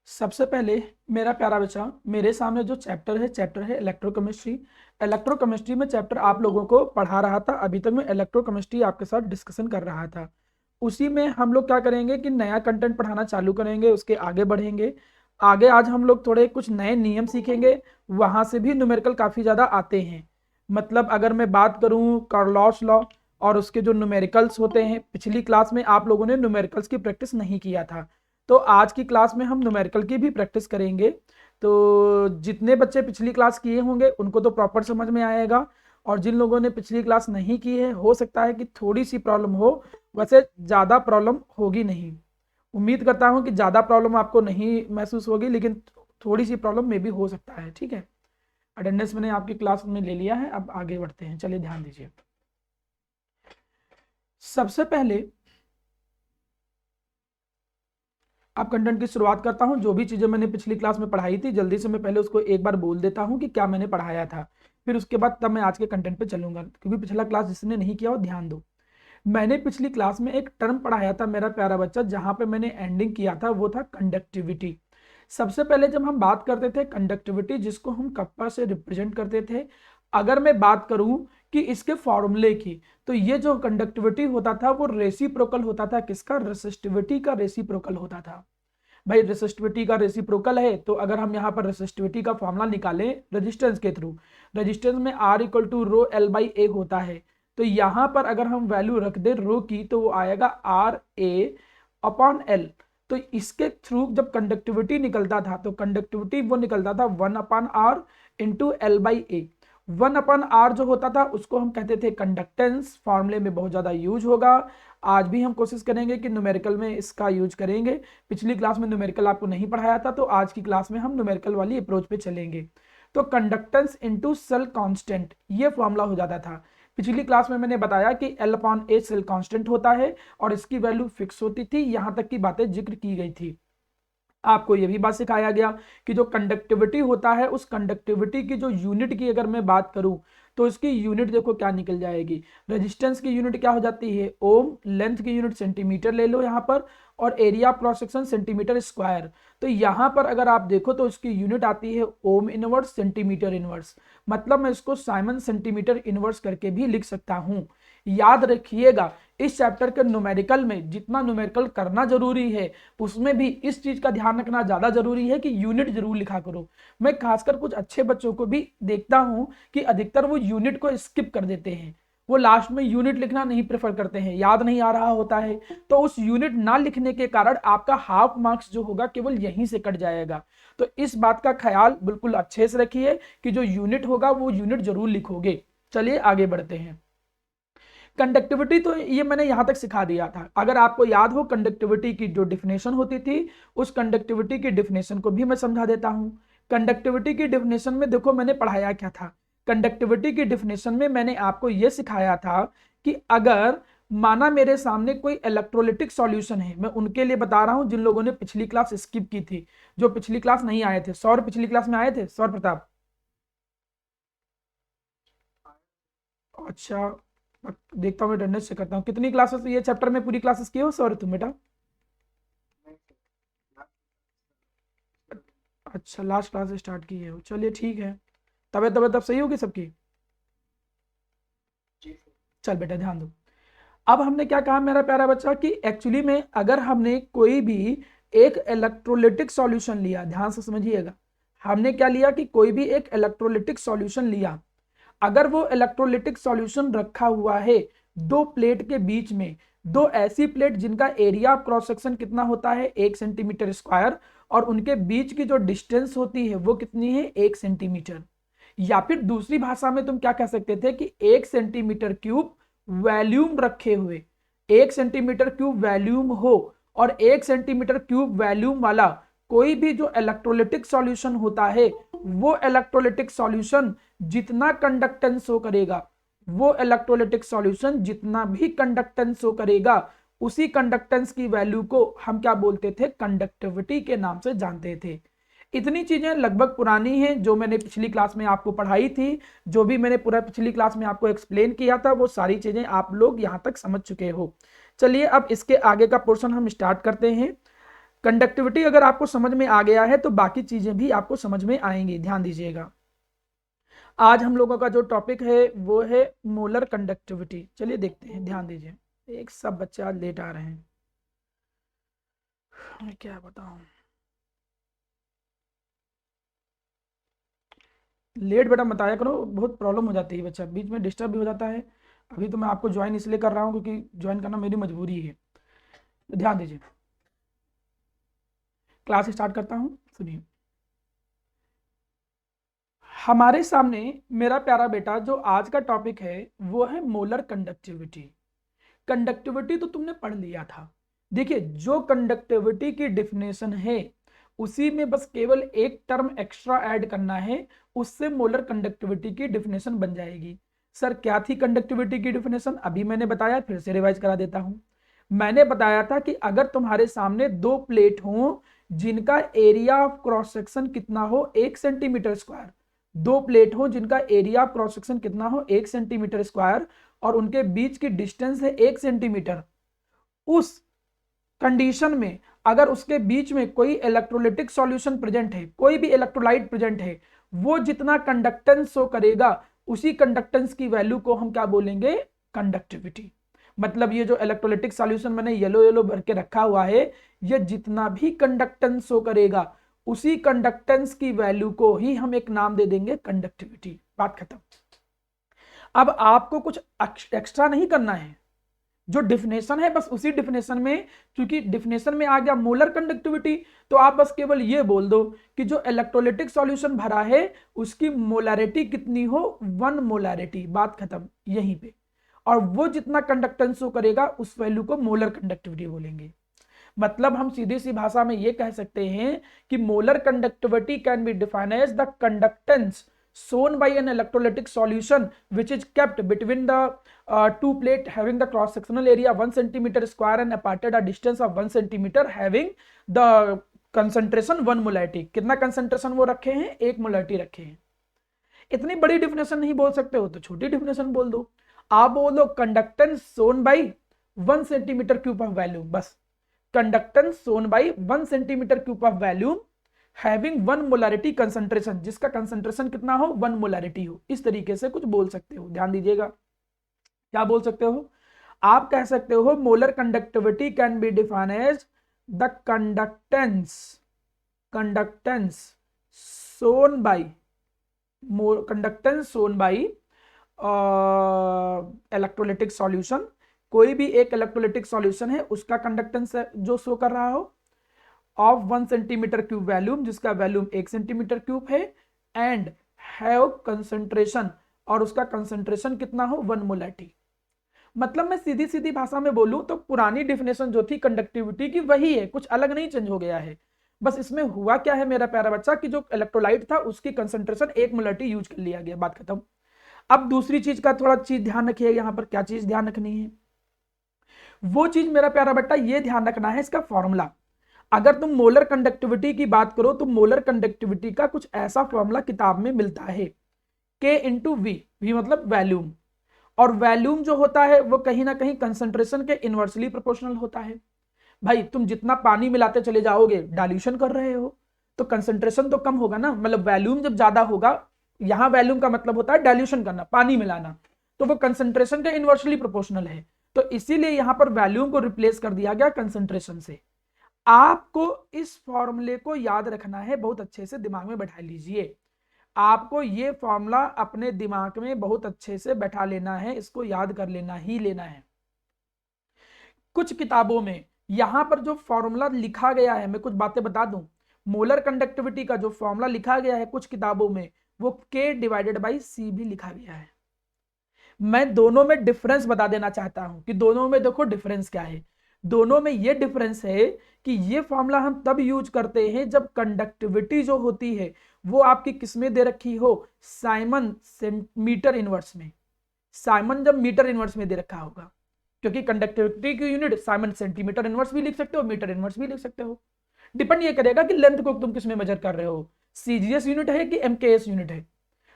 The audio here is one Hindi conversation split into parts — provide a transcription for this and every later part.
सबसे पहले मेरा प्यारा बच्चा, मेरे सामने जो चैप्टर है इलेक्ट्रोकेमिस्ट्री। इलेक्ट्रोकेमिस्ट्री में चैप्टर आप लोगों को पढ़ा रहा था। अभी तक मैं इलेक्ट्रोकेमिस्ट्री आपके साथ डिस्कशन कर रहा था। उसी में हम लोग क्या करेंगे कि नया कंटेंट पढ़ाना चालू करेंगे, उसके आगे बढ़ेंगे। आगे आज हम लोग थोड़े कुछ नए नियम सीखेंगे। वहां से भी न्यूमेरिकल काफी ज्यादा आते हैं। मतलब अगर मैं बात करूं कार्लॉस लॉ और उसके जो न्यूमेरिकल्स होते हैं, पिछली क्लास में आप लोगों ने न्यूमेरिकल्स की प्रैक्टिस नहीं किया था, तो आज की क्लास में हम न्यूमेरिकल की भी प्रैक्टिस करेंगे। तो जितने बच्चे पिछली क्लास किए होंगे उनको तो प्रॉपर समझ में आएगा, और जिन लोगों ने पिछली क्लास नहीं की है हो सकता है कि थोड़ी सी प्रॉब्लम हो। वैसे ज़्यादा प्रॉब्लम होगी नहीं। उम्मीद करता हूं कि ज़्यादा प्रॉब्लम आपको नहीं महसूस होगी, लेकिन थोड़ी सी प्रॉब्लम में भी हो सकता है। ठीक है, अटेंडेंस मैंने आपकी क्लास में ले लिया है। अब आगे बढ़ते हैं, चलिए ध्यान दीजिए। सबसे पहले अब कंटेंट की शुरुआत करता हूं। जो भी चीजें मैंने पिछली क्लास में पढ़ाई थी जल्दी से मैं पहले उसको एक बार बोल देता हूं कि क्या मैंने पढ़ाया था। फिर उसके बाद तब मैं आज के कंटेंट पे चलूंगा, क्योंकि पिछला क्लास जिसने नहीं किया हो ध्यान दो। मैंने पिछली क्लास में एक टर्म पढ़ाया था मेरा प्यारा बच्चा, जहां पे मैंने एंडिंग किया था वो था कंडक्टिविटी। सबसे पहले जब हम बात करते थे कंडक्टिविटी, जिसको हम कप्पा से रिप्रेजेंट करते थे, अगर मैं बात करूं कि इसके फॉर्मूले की, तो ये जो कंडक्टिविटी होता था वो रेसिप्रोकल होता था। किसका? रेसिस्टिविटी का रेसिप्रोकल होता था। भाई रेसिस्टिविटी का रेसिप्रोकल है, तो अगर हम यहाँ पर रेसिस्टिविटी का फॉर्मूला निकालें रेजिस्टेंस के थ्रू, रेजिस्टेंस में R equal to rho L by A होता है। तो यहाँ पर अगर हम वैल्यू रख दें रो की, तो वो आएगा आर ए अपॉन एल। तो इसके थ्रू जब कंडक्टिविटी निकलता था, तो कंडक्टिविटी वो निकलता था 1/r into L by A. 1/r जो होता था उसको हम कहते थे कंडक्टेंस। फॉर्मूले में बहुत ज्यादा यूज होगा। आज भी हम कोशिश करेंगे कि न्यूमेरिकल में इसका यूज करेंगे। पिछली क्लास में न्यूमेरिकल आपको नहीं पढ़ाया था, तो आज की क्लास में हम न्यूमेरिकल वाली अप्रोच पे चलेंगे। तो कंडक्टेंस इनटू सेल कांस्टेंट ये फॉर्मूला हो जाता था। पिछली क्लास में मैंने बताया कि L अपॉन ए सेल कांस्टेंट होता है और इसकी वैल्यू फिक्स होती थी। यहां तक की बातें जिक्र की गई थी। आपको यह भी बात सिखाया गया कि जो कंडक्टिविटी होता है, उस कंडक्टिविटी की जो यूनिट की अगर मैं बात करूं, तो इसकी यूनिट देखो क्या निकल जाएगी। रेजिस्टेंस की यूनिट क्या हो जाती है? ओम। लेंथ की यूनिट सेंटीमीटर ले लो यहां पर, और area of cross section centimetre square. तो यहां पर अगर आप देखो तो इसकी यूनिट आती है ओम इनवर्स सेंटीमीटर इनवर्स। मतलब मैं इसको साइमन सेंटीमीटर इनवर्स करके भी लिख सकता हूं। याद रखिएगा, इस चैप्टर के न्यूमेरिकल में जितना न्यूमेरिकल करना जरूरी है, उसमें भी इस चीज का ध्यान रखना ज्यादा जरूरी है कि यूनिट जरूर लिखा करो। मैं खासकर कुछ अच्छे बच्चों को भी देखता हूं कि अधिकतर वो यूनिट को स्किप कर देते हैं। वो लास्ट में यूनिट लिखना नहीं प्रेफर करते हैं, याद नहीं आ रहा होता है। तो उस यूनिट ना लिखने के कारण आपका हाफ मार्क्स जो होगा केवल यहीं से कट जाएगा। तो इस बात का ख्याल बिल्कुल अच्छे से रखिए कि जो यूनिट होगा वो यूनिट जरूर लिखोगे। चलिए आगे बढ़ते हैं। कंडक्टिविटी तो ये मैंने यहां तक सिखा दिया था। अगर आपको याद हो कंडक्टिविटी की जो डिफिनेशन होती थी, उस कंडक्टिविटी की डिफिनेशन को भी मैं समझा देता हूं। कंडक्टिविटी की डिफिनेशन में देखो मैंने पढ़ाया क्या था। कंडक्टिविटी की डिफिनेशन में मैंने आपको यह सिखाया था कि अगर माना मेरे सामने कोई इलेक्ट्रोलिटिक सॉल्यूशन है, मैं उनके लिए बता रहा हूं जिन लोगों ने पिछली क्लास स्किप की थी, जो पिछली क्लास नहीं आए थे। सौर पिछली क्लास में आए थे? सौर प्रताप? अच्छा, देखता हूँ अटेंडेंस चेक करता हूँ। कितनी क्लासेस ये चैप्टर में पूरी क्लासेस की हो सॉरी तुम बेटा? अच्छा, लास्ट क्लास स्टार्ट की है, चलिए ठीक है। तबीयत तबीयत तब सही होगी सबकी? चल बेटा ध्यान दो। अब हमने क्या कहा मेरा प्यारा बच्चा कि एक्चुअली में अगर हमने कोई भी एक इलेक्ट्रोलिटिक सॉल्यूशन लिया, ध्यान से समझिएगा, हमने क्या लिया कि कोई भी एक इलेक्ट्रोलिटिक सॉल्यूशन लिया। अगर वो इलेक्ट्रोलिटिक सॉल्यूशन रखा हुआ है दो प्लेट के बीच में, दो ऐसी प्लेट जिनका एरिया ऑफ क्रॉस सेक्शन कितना होता है? 1 सेंटीमीटर स्क्वायर, और उनके बीच की जो डिस्टेंस होती है वो कितनी है? 1 सेंटीमीटर। या फिर दूसरी भाषा में तुम क्या कह सकते थे कि 1 सेंटीमीटर क्यूब वैल्यूम रखे हुए, 1 सेंटीमीटर क्यूब वैल्यूम हो, और 1 सेंटीमीटर क्यूब वैल्यूम वाला कोई भी जो इलेक्ट्रोलिटिक सॉल्यूशन होता है, वो इलेक्ट्रोलिटिक सॉल्यूशन जितना कंडक्टेंस शो करेगा, वो इलेक्ट्रोलिटिक सॉल्यूशन जितना भी कंडक्टेंस शो करेगा, उसी कंडक्टेंस की वैल्यू को हम क्या बोलते थे? कंडक्टिविटी के नाम से जानते थे। इतनी चीजें लगभग पुरानी हैं जो मैंने पिछली क्लास में आपको पढ़ाई थी। जो भी मैंने पूरा पिछली क्लास में आपको एक्सप्लेन किया था वो सारी चीजें आप लोग यहां तक समझ चुके हो। चलिए अब इसके आगे का पोर्शन हम स्टार्ट करते हैं। कंडक्टिविटी अगर आपको समझ में आ गया है तो बाकी चीजें भी आपको समझ में आएंगी, ध्यान दीजिएगा। आज हम लोगों का जो टॉपिक है वो है मोलर कंडक्टिविटी। चलिए देखते हैं, ध्यान दीजिए। एक सब बच्चे आज लेट आ रहे हैं, मैं क्या बताऊं। लेट बेटा मत आया करो, बहुत प्रॉब्लम हो जाती है, बच्चा बीच में डिस्टर्ब भी हो जाता है। अभी तो मैं आपको ज्वाइन इसलिए कर रहा हूँ क्योंकि ज्वाइन करना मेरी मजबूरी है। तो ध्यान दीजिए, क्लास स्टार्ट करता हूँ, सुनिए। हमारे सामने मेरा प्यारा बेटा जो आज का टॉपिक है वो है मोलर कंडक्टिविटी। कंडक्टिविटी तो तुमने पढ़ लिया था। देखिए, जो कंडक्टिविटी की डिफिनेशन है उसी में बस केवल एक टर्म एक्स्ट्रा ऐड करना है, उससे मोलर कंडक्टिविटी की डिफिनेशन बन जाएगी। सर क्या थी कंडक्टिविटी की डिफिनेशन? अभी मैंने बताया, फिर से रिवाइज करा देता हूं। मैंने बताया था कि अगर तुम्हारे सामने दो प्लेट हो जिनका एरिया ऑफ क्रॉस सेक्शन कितना हो 1 सेंटीमीटर स्क्वायर, दो प्लेट हो जिनका एरिया ऑफ क्रॉस सेक्शन कितना हो 1 सेंटीमीटर स्क्वायर और उनके बीच की डिस्टेंस है 1 सेंटीमीटर, उस कंडीशन में अगर उसके बीच में कोई इलेक्ट्रोलिटिक सॉल्यूशन प्रेजेंट है, कोई भी इलेक्ट्रोलाइट प्रेजेंट है, वो जितना कंडक्टेंस शो करेगा उसी कंडक्टेंस की वैल्यू को हम क्या बोलेंगे? कंडक्टिविटी। मतलब ये जो इलेक्ट्रोलिटिक सॉल्यूशन मैंने येलो येलो भर के रखा हुआ है, ये जितना भी कंडक्टेंस शो करेगा उसी कंडक्टेंस की वैल्यू को ही हम एक नाम दे देंगे कंडक्टिविटी। बात खत्म। अब आपको कुछ एक्स्ट्रा नहीं करना है, जो डिफिनेशन है बस उसी डिफिनेशन में, क्योंकि डिफिनेशन में आ गया मोलर कंडक्टिविटी, तो आप बस केवल ये बोल दो कि जो इलेक्ट्रोलिटिक सॉल्यूशन भरा है उसकी मोलैरिटी कितनी हो, 1 मोलैरिटी। बात खत्म यहीं पे। और वो जितना कंडक्टेंस शो करेगा उस वैल्यू को मोलर कंडक्टिविटी बोलेंगे। मतलब हम सीधी सी भाषा में ये कह सकते हैं कि molar conductivity can be defined as the conductance shown by an electrolytic solution which is kept between the two plate having the cross sectional area 1 centimeter square and aparted a distance of 1 centimeter having the concentration 1 molarity। कितना कंसंट्रेशन वो रखे हैं? 1 मोलारिटी रखे हैं। इतनी बड़ी डिफिनेशन नहीं बोल सकते हो तो छोटी डिफिनेशन बोल दो। आप बोलो conductance shown by 1 centimetre cube of volume, बस conductance shown by 1 centimetre cube of volume having 1 molarity concentration, जिसका कंसंट्रेशन कितना हो? 1 मोलारिटी हो। इस तरीके से कुछ बोल सकते हो, ध्यान दीजिएगा। क्या बोल सकते हो? आप कह सकते हो molar conductivity can be defined as the conductance shown by electrolytic solution. कोई भी एक इलेक्ट्रोलिटिक सॉल्यूशन है उसका कंडक्टेंस जो शो कर रहा हो ऑफ 1 सेंटीमीटर क्यूब वैल्यूम, जिसका वैल्यूम 1 सेंटीमीटर क्यूब है, एंड हैव कंसंट्रेशन, और उसका कंसंट्रेशन कितना हो? 1 मोलारिटी। मतलब मैं सीधी सीधी भाषा में बोलूं तो पुरानी डिफिनेशन जो थी कंडक्टिविटी की वही है, कुछ अलग नहीं चेंज हो गया है। बस इसमें हुआ क्या है मेरा प्यारा बच्चा कि जो इलेक्ट्रोलाइट था उसकी कंसंट्रेशन 1 मोलारिटी यूज कर लिया गया। बात खत्म। अब दूसरी चीज का थोड़ा चीज ध्यान रखिए, यहां पर क्या चीज ध्यान रखनी है? वो चीज मेरा प्यारा बेटा ये ध्यान रखना है, इसका फॉर्मूला। अगर तुम मोलर कंडक्टिविटी की बात करो तो मोलर कंडक्टिविटी का कुछ ऐसा फॉर्मूला किताब में मिलता है, K इंटू वी, वी मतलब वैल्यूम, और वैल्यूम जो होता है वो कहीं ना कहीं कंसंट्रेशन के इनवर्सली प्रोपोर्शनल होता है। भाई तुम जितना पानी मिलाते चले जाओगे डाइल्यूशन कर रहे हो तो कंसंट्रेशन तो कम होगा ना, मतलब वैल्यूम जब ज्यादा होगा, यहां वैल्यूम का मतलब होता है डाइल्यूशन करना, पानी मिलाना, तो वो कंसंट्रेशन के इनवर्सली प्रोपोर्शनल है। तो इसीलिए यहां पर वैल्यूम को रिप्लेस कर दिया गया कंसंट्रेशन से। आपको इस फॉर्मूले को याद रखना है, बहुत अच्छे से दिमाग में बैठा लीजिए। आपको ये फॉर्मूला अपने दिमाग में बहुत अच्छे से बैठा लेना है, इसको याद कर लेना ही लेना है। कुछ किताबों में यहां पर जो फॉर्मूला लिखा गया है, मैं कुछ बातें बता दूं, मोलर कंडक्टिविटी का जो फॉर्मूला लिखा गया है कुछ किताबों में वो K डिवाइडेड बाई C भी लिखा गया है। मैं दोनों में डिफरेंस बता देना चाहता हूं कि दोनों में देखो डिफरेंस क्या है। दोनों में ये डिफरेंस है कि ये फॉर्मूला हम तब यूज करते हैं जब कंडक्टिविटी जो होती है वो आपकी किसमें दे रखी हो? साइमन मीटर इनवर्स में। साइमन जब मीटर इनवर्स में दे रखा होगा, क्योंकि कंडक्टिविटी की यूनिट साइमन सेंटीमीटर इनवर्स भी लिख सकते हो, मीटर इनवर्स भी लिख सकते हो। डिपेंड ये करेगा कि लेंथ को तुम किसमें मेजर कर रहे हो, सीजीएस यूनिट है कि एमकेएस यूनिट है।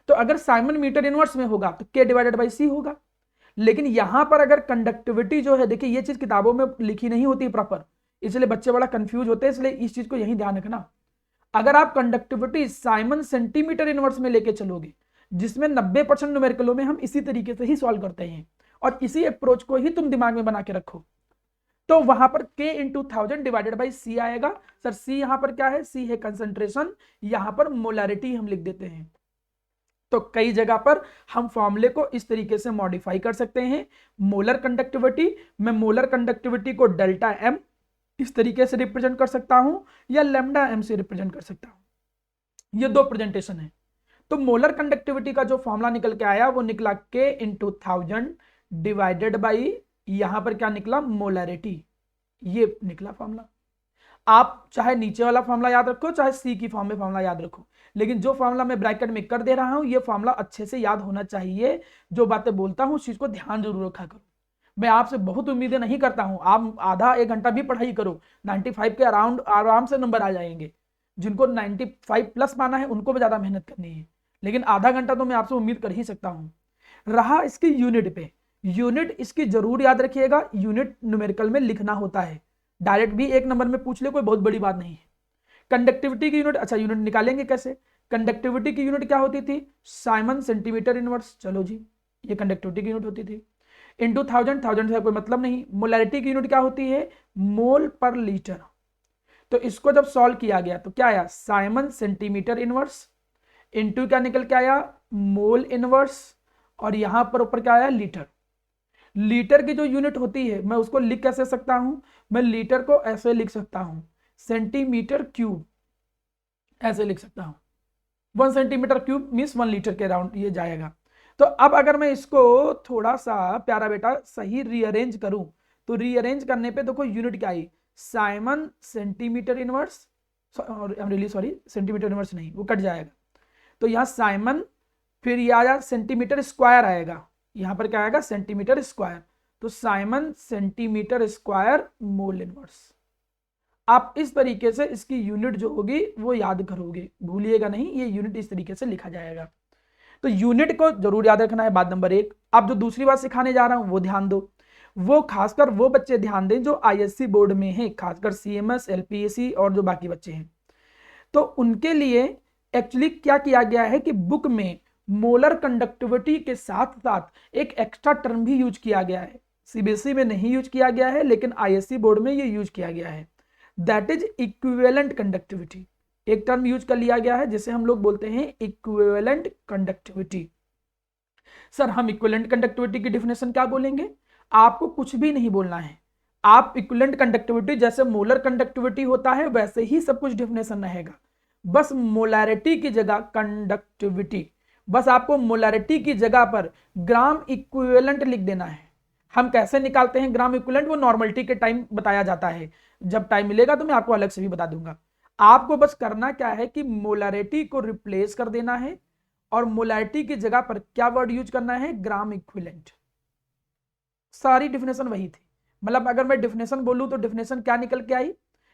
तो अगर साइमन मीटर इनवर्स में होगा तो K डिवाइडेड बाई C होगा। लेकिन यहां पर अगर कंडक्टिविटी जो है, देखिए ये चीज किताबों में लिखी नहीं होती प्रॉपर, इसलिए बच्चे बड़ा कंफ्यूज होते हैं, इसलिए इस चीज को यही ध्यान रखना। अगर आप कंडक्टिविटी साइमन सेंटीमीटर इनवर्स में लेके चलोगे, जिसमें 90% न्यूमेरिकलों में हम इसी तरीके से ही सॉल्व करते हैं और इसी अप्रोच को ही तुम दिमाग में बना के रखो, तो वहां पर K into 1000 divided by C आएगा। सर C यहां पर क्या है? C है कंसंट्रेशन, यहां पर मोलारिटी हम लिख देते हैं। तो कई जगह पर हम फॉर्मूले को इस तरीके से मॉडिफाई कर सकते हैं। मोलर कंडक्टिविटी, मैं मोलर कंडक्टिविटी को डेल्टा M इस तरीके से रिप्रेजेंट कर सकता हूं या लैम्डा M से रिप्रेजेंट कर सकता हूं। ये दो प्रेजेंटेशन है। तो मोलर कंडक्टिविटी का जो फॉर्मूला निकल के आया वो निकला K इंटू 1000 डिवाइडेड बाई, यहां पर क्या निकला? मोलारिटी। ये निकला फॉर्मूला। आप चाहे नीचे वाला फॉर्मूला याद रखो, चाहे सी की फॉर्म में फॉर्मूला याद रखो, लेकिन जो फॉर्मूला मैं ब्रैकेट में कर दे रहा हूं ये फॉर्मूला अच्छे से याद होना चाहिए। जो बातें बोलता हूं उस चीज को ध्यान जरूर रखा करो। मैं आपसे बहुत उम्मीदें नहीं करता हूं, आप आधा एक घंटा भी पढ़ाई करो, 95 के अराउंड आराम से नंबर आ जाएंगे। जिनको 95 प्लस पाना है उनको भी ज्यादा मेहनत करनी है, लेकिन आधा घंटा तो मैं आपसे उम्मीद कर ही सकता हूं। रहा इसकी यूनिट पे, यूनिट इसकी जरूर याद रखिएगा, यूनिट न्यूमेरिकल में लिखना होता है। डायरेक्ट भी एक नंबर में पूछ ले, कोई बहुत बड़ी बात नहीं है। कंडक्टिविटी की यूनिट, अच्छा यूनिट निकालेंगे कैसे? कंडक्टिविटी की यूनिट क्या होती थी? Simon centimetre inverse. चलो जी, ये कंडक्टिविटी की यूनिट होती थी। इंटू 1000, 1000 से कोई मतलब नहीं। मोलैरिटी की यूनिट क्या होती है? मोल पर लीटर। तो इसको जब सॉल्व किया गया तो क्या आया? साइमन सेंटीमीटर इनवर्स इंटू क्या निकल के आया? मोल इनवर्स, और यहां पर ऊपर क्या आया? लीटर। लीटर की जो यूनिट होती है मैं उसको लिख कैसे सकता हूं? मैं लीटर को ऐसे लिख सकता हूं, सेंटीमीटर क्यूब, ऐसे लिख सकता हूं। 1 सेंटीमीटर क्यूब मीन्स 1 लीटर के राउंड ये जाएगा। तो अब अगर मैं इसको थोड़ा सा प्यारा बेटा सही रीअरेंज करूं, तो रीअरेंज करने पे देखो यूनिट क्या आई? Siemens centimetre inverse, really sorry, centimetre inverse नहीं, वो कट जाएगा। तो यहां साइमन, फिर ये आया सेंटीमीटर स्क्वायर आएगा, यहां पर क्या आएगा? Centimetre square. तो siemens centimetre square mole inverse. आप इस तरीके से इसकी यूनिट जो होगी वो याद करोगे, भूलिएगा नहीं, ये यूनिट इस तरीके से लिखा जाएगा। तो यूनिट को जरूर याद रखना है, बात नंबर 1। अब जो दूसरी बात सिखाने जा रहा हूं वो ध्यान दो, वो खासकर वो बच्चे ध्यान दें जो आईएससी बोर्ड में हैं, खासकर सीएमएस, एलपीएससी और जो बाकी बच्चे हैं। तो उनके लिए एक्चुअली क्या किया गया है कि बुक में मोलर कंडक्टिविटी के साथ साथ एक एक्स्ट्रा टर्म भी यूज किया गया है। सीबीएसई में नहीं यूज किया गया है, लेकिन आईएससी बोर्ड में ये यूज किया गया है। That is equivalent conductivity. एक टर्म यूज कर लिया गया है जिसे हम लोग बोलते हैं इक्विवेलेंट कंडक्टिविटी। सर हम इक्विवेलेंट कंडक्टिविटी की डिफिनेशन क्या बोलेंगे? आपको कुछ भी नहीं बोलना है। आप इक्विवेलेंट कंडक्टिविटी जैसे मोलर कंडक्टिविटी होता है वैसे ही सब कुछ डिफिनेशन रहेगा, बस मोलैरिटी की जगह कंडक्टिविटी, बस आपको मोलैरिटी की जगह पर ग्राम इक्विवेलेंट लिख देना है। हम कैसे निकालते हैं ग्राम इक्विवेलेंट, वो नॉर्मलिटी के टाइम बताया जाता है, जब टाइम मिलेगा तो मैं आपको अलग से भी बता दूंगा। आपको बस करना क्या है कि मोलैरिटी को रिप्लेस कर देना है और मोलैरिटी की जगह पर क्या वर्ड यूज करना है? Gram equivalent. सारी डिफिनेशन वही थी। मतलब अगर मैं डिफिनेशन बोलूं तो डिफिनेशन क्या निकल के आई?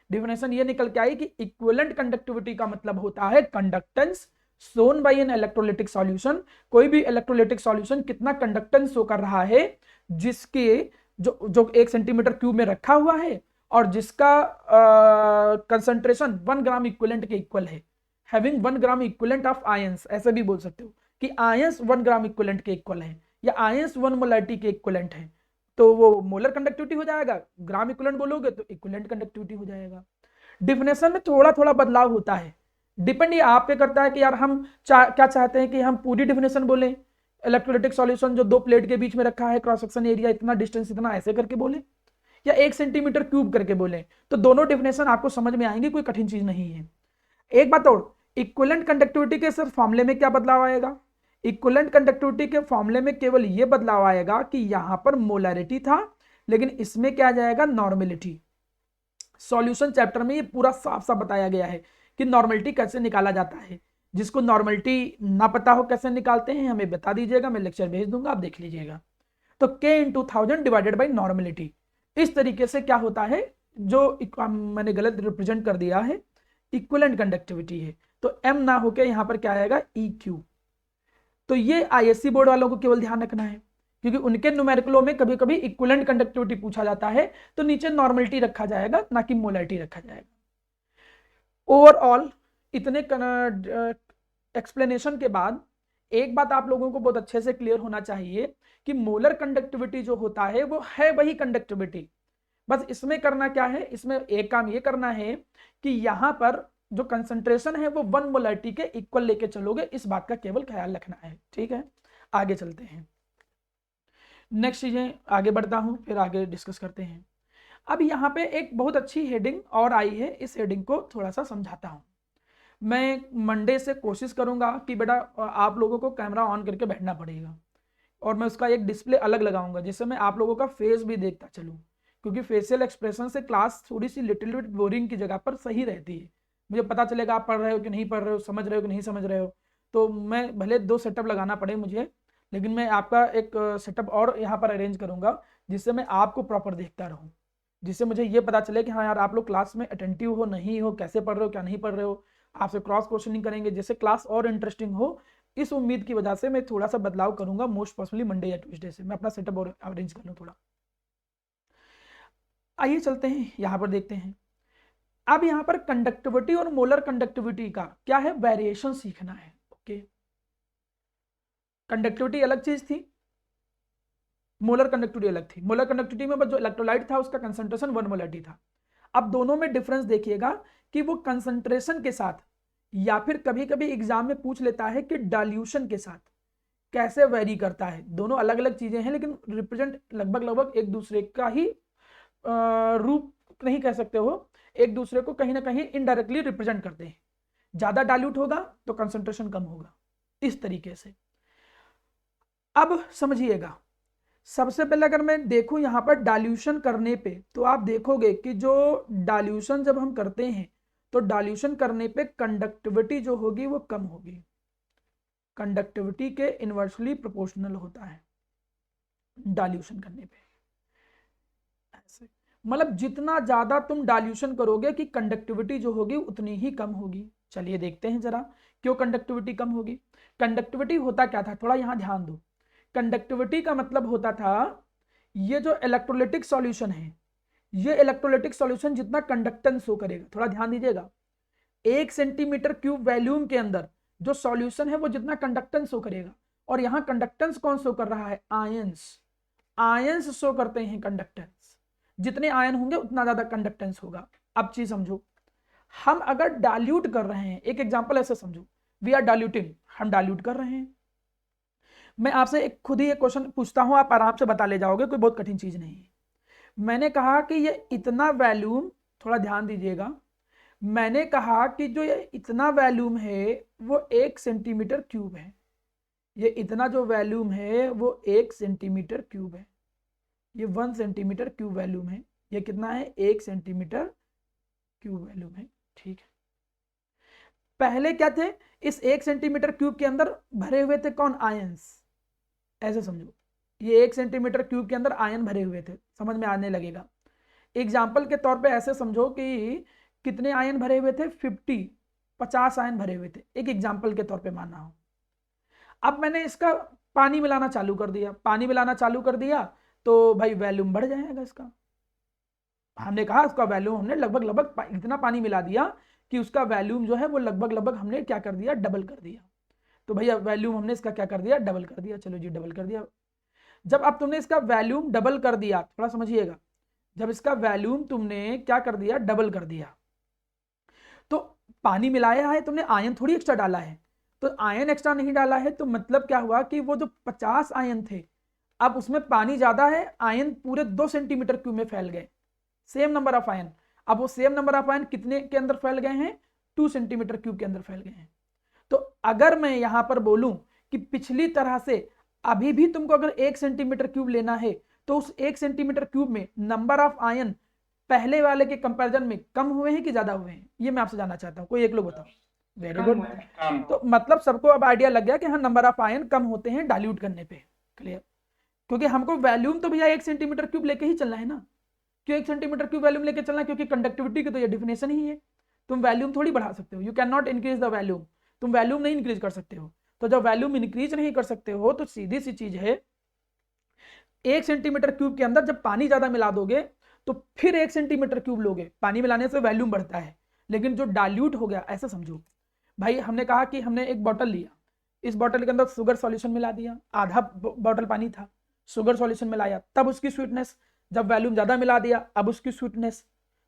डिफिनेशन ये निकल के आई कि इक्विवेलेंट कंडक्टिविटी का मतलब होता है कंडक्टेंस सोन बाय एन इलेक्ट्रोलिटिक सॉल्यूशन। कोई भी इलेक्ट्रोलिटिक सॉल्यूशन कितना कंडक्टेंस शो कर रहा है, जिसके जो 1 सेंटीमीटर क्यूब में रखा हुआ है और जिसका कंसंट्रेशन 1 ग्राम इक्विवेलेंट के इक्वल है, having 1 gram equivalent of ions, ऐसे भी बोल सकते हो कि आयंस 1 ग्राम इक्विवेलेंट के इक्वल है या आयंस 1 मोलैरिटी के इक्विवेलेंट है, तो वो मोलर कंडक्टिविटी हो जाएगा। ग्राम इक्विवेलेंट बोलोगे तो इक्विवेलेंट कंडक्टिविटी हो जाएगा। डिफिनेशन में थोड़ा थोड़ा बदलाव होता है, डिपेंड ये आप पे करता है कि यार हम क्या चाहते हैं कि हम पूरी डिफिनेशन बोलें, इलेक्ट्रोलिटिक सॉल्यूशन जो 2 प्लेट के बीच में रखा है, क्रॉस सेक्शन एरिया इतना, डिस्टेंस इतना, ऐसे करके बोले, या 1 सेंटीमीटर क्यूब करके बोले। तो दोनों डिफिनेशन आपको समझ में आएंगे, कोई कठिन चीज नहीं है। एक बात और, इक्विवेलेंट कंडक्टिविटी के सर फॉर्मूले में क्या बदलाव आएगा? इक्विवेलेंट कंडक्टिविटी के फॉर्मूले में केवल यह बदलाव आएगा कि यहां पर मोलैरिटी था, लेकिन इसमें क्या जाएगा? नॉर्मेलिटी। सॉल्यूशन चैप्टर में ये पूरा साफ साफ बताया गया है कि नॉर्मेलिटी कैसे निकाला जाता है। जिसको नॉर्मेलिटी ना पता हो कैसे निकालते हैं हमें बता दीजिएगा, मैं लेक्चर भेज दूंगा, आप देख लीजिएगा। तो K into 1000 divided by normality, इस तरीके से क्या होता है, जो मैंने गलत रिप्रेजेंट कर दिया है, इक्विवेलेंट कंडक्टिविटी है। तो M ना होके यहां पर क्या आएगा? EQ। तो ये आईएससी बोर्ड वालों को केवल ध्यान रखना है क्योंकि उनके न्यूमेरिकलों में कभी कभी इक्विवेलेंट कंडक्टिविटी पूछा जाता है, तो नीचे नॉर्मलिटी रखा जाएगा, ना कि मोलरिटी रखा जाएगा। ओवरऑल इतने एक्सप्लेनेशन के बाद एक बात आप लोगों को बहुत अच्छे से क्लियर होना चाहिए कि मोलर कंडक्टिविटी जो होता है वो है वही कंडक्टिविटी, बस इसमें करना क्या है, इसमें एक काम ये करना है कि यहां पर जो कंसंट्रेशन है वो 1 मोलरिटी के इक्वल लेके चलोगे, इस बात का केवल ख्याल रखना है। ठीक है, आगे चलते हैं, नेक्स्ट चीजें आगे बढ़ता हूं, फिर आगे डिस्कस करते हैं। अब यहाँ पे एक बहुत अच्छी हेडिंग और आई है, इस हेडिंग को थोड़ा सा समझाता हूँ। मैं मंडे से कोशिश करूंगा कि बेटा आप लोगों को कैमरा ऑन करके बैठना पड़ेगा, और मैं उसका एक डिस्प्ले अलग लगाऊंगा जिससे मैं आप लोगों का फेस भी देखता चलूँ, क्योंकि फेशियल एक्सप्रेशन से क्लास थोड़ी सी लिटिल बिट बोरिंग की जगह पर सही रहती है। मुझे पता चलेगा आप पढ़ रहे हो कि नहीं पढ़ रहे हो, समझ रहे हो कि नहीं समझ रहे हो। तो मैं भले 2 सेटअप लगाना पड़े मुझे, लेकिन मैं आपका एक सेटअप और यहाँ पर अरेंज करूँगा जिससे मैं आपको प्रॉपर देखता रहूँ, जिससे मुझे ये पता चले कि हाँ यार आप लोग क्लास में अटेंटिव हो नहीं हो, कैसे पढ़ रहे हो क्या नहीं पढ़ रहे हो, आपसे क्रॉस क्वेश्चनिंग करेंगे जिससे क्लास और इंटरेस्टिंग हो। इस उम्मीद की वजह से मैं थोड़ा सा बदलाव करूंगा, मोस्ट पॉसिबली मंडे या ट्यूसडे से मैं अपना सेटअप और अरेंज कर लूँ थोड़ा। आइए चलते हैं, यहां पर देखते हैं। अब यहां पर कंडक्टिविटी और मोलर कंडक्टिविटी का क्या है, वेरिएशन सीखना है। ओके, कंडक्टिविटी अलग चीज थी, मोलर कंडक्टिविटी अलग थी। मोलर कंडक्टिविटी में जो इलेक्ट्रोलाइट था उसका कंसंट्रेशन 1 मोलरिटी था। अब दोनों में डिफरेंस देखिएगा कि वो कंसंट्रेशन के साथ, या फिर कभी कभी एग्जाम में पूछ लेता है कि डाइल्यूशन के साथ कैसे वेरी करता है। दोनों अलग अलग चीजें हैं लेकिन रिप्रेजेंट लगभग लगभग एक दूसरे का ही रूप नहीं कह सकते हो, एक दूसरे को कहीं ना कहीं इनडायरेक्टली रिप्रेजेंट करते हैं। ज्यादा डाइल्यूट होगा तो कंसंट्रेशन कम होगा, इस तरीके से। अब समझिएगा, सबसे पहले अगर मैं देखूं यहां पर डाइल्यूशन करने पे, तो आप देखोगे कि जो डाइल्यूशन जब हम करते हैं तो डाइल्यूशन करने पे कंडक्टिविटी जो होगी वो कम होगी, कंडक्टिविटी के इनवर्सली प्रोपोर्शनल होता है डाइल्यूशन करने पे। ऐसे मतलब जितना ज्यादा तुम डाइल्यूशन करोगे कि कंडक्टिविटी जो होगी उतनी ही कम होगी। चलिए देखते हैं जरा क्यों कंडक्टिविटी कम होगी। कंडक्टिविटी होता क्या था, थोड़ा यहां ध्यान दो। कंडक्टिविटी का मतलब होता था ये जो इलेक्ट्रोलिटिक सॉल्यूशन है, ये इलेक्ट्रोलिटिक सॉल्यूशन जितना कंडक्टेंस शो करेगा, थोड़ा ध्यान दीजिएगा। 1 सेंटीमीटर क्यूब वॉल्यूम के अंदर जो सॉल्यूशन है वो जितना कंडक्टेंस शो करेगा, और यहां कंडक्टेंस कौन शो कर रहा है, आयंस। आयंस शो करते हैं कंडक्टेंस, जितने आयन होंगे उतना ज्यादा कंडक्टेंस होगा। अब चीज समझो, हम अगर डाल्यूट कर रहे हैं, एक एग्जांपल ऐसे समझो, वी आर डाल्यूटिंग, हम डाल्यूट कर रहे हैं। मैं आपसे एक खुद ही एक क्वेश्चन पूछता हूं, आप आराम से बता ले जाओगे, कोई बहुत कठिन चीज नहीं है। मैंने कहा कि ये इतना वॉल्यूम, थोड़ा ध्यान दीजिएगा, मैंने कहा कि जो ये इतना वॉल्यूम है वो 1 सेंटीमीटर क्यूब है। ये इतना जो वॉल्यूम है वो 1 सेंटीमीटर क्यूब है, ये 1 सेंटीमीटर क्यूब वॉल्यूम है। ये कितना है, 1 सेंटीमीटर क्यूब वॉल्यूम है। ठीक है, पहले क्या थे, इस 1 सेंटीमीटर क्यूब के अंदर भरे हुए थे कौन, आयंस। ऐसे समझो, ये 1 सेंटीमीटर क्यूब के अंदर आयन भरे हुए थे, समझ में आने लगेगा। एग्जाम्पल के तौर पे ऐसे समझो कि कितने आयन भरे हुए थे, 50 आयन भरे हुए थे, एक एग्जाम्पल के तौर पे माना हो। अब मैंने इसका पानी मिलाना चालू कर दिया, पानी मिलाना चालू कर दिया तो भाई वॉल्यूम बढ़ जाएगा इसका। हमने कहा उसका वॉल्यूम हमने लगभग लगभग इतना पानी मिला दिया कि उसका वॉल्यूम जो है वो लगभग लगभग हमने क्या कर दिया, डबल कर दिया। तो भैया वॉल्यूम हमने इसका क्या कर दिया, डबल कर दिया। चलो जी डबल कर दिया। जब अब तुमने इसका वॉल्यूम डबल कर दिया, थोड़ा समझिएगा, जब इसका वॉल्यूम तुमने क्या कर दिया, डबल कर दिया, तो पानी मिलाया है तुमने, आयन थोड़ी एक्स्ट्रा डाला है, तो आयन एक्स्ट्रा नहीं डाला है, तो मतलब क्या हुआ कि वो जो 50 आयन थे, अब उसमें पानी ज्यादा है, आयन पूरे 2 सेंटीमीटर क्यूब में फैल गए, सेम नंबर ऑफ आयन। अब वो सेम नंबर ऑफ आयन कितने के अंदर फैल गए हैं, 2 सेंटीमीटर क्यूब के अंदर फैल गए हैं। तो अगर मैं यहां पर बोलूं कि पिछली तरह से अभी भी तुमको अगर 1 सेंटीमीटर क्यूब लेना है, तो उस 1 सेंटीमीटर क्यूब में नंबर ऑफ आयन पहले वाले के कंपैरिजन में कम हुए हैं कि ज्यादा हुए हैं, ये मैं आपसे जानना चाहता हूं, कोई एक लोग बताओ। Very good. तो मतलब सबको अब आइडिया लग गया कि हाँ नंबर ऑफ आयन कम होते हैं डाइल्यूट करने पे। क्लियर, क्योंकि हमको वॉल्यूम तो भैया 1 सेंटीमीटर क्यूब लेके ही चलना है ना। क्यों 1 सेंटीमीटर क्यूब वॉल्यूम लेके चलना है, क्योंकि कंडक्टिविटी की तो ये डिफिनेशन ही है। तुम वॉल्यूम थोड़ी बढ़ा सकते हो, you can not increase the volume, तुम वॉल्यूम नहीं इंक्रीज कर सकते हो। तो जब वॉल्यूम इंक्रीज नहीं कर सकते हो तो सीधी सी चीज है 1 सेंटीमीटर क्यूब के अंदर जब पानी ज्यादा मिला दोगे तो फिर 1 सेंटीमीटर क्यूब लोगे, पानी मिलाने से वॉल्यूम बढ़ता है। लेकिन जो डाल्यूट हो गया, ऐसा समझो भाई, हमने कहा कि हमने एक बॉटल लिया, इस बॉटल के अंदर शुगर सॉल्यूशन मिला दिया, आधा बॉटल पानी था, शुगर सॉल्यूशन मिलाया, तब उसकी स्वीटनेस, जब वॉल्यूम ज्यादा मिला दिया अब उसकी स्वीटनेस,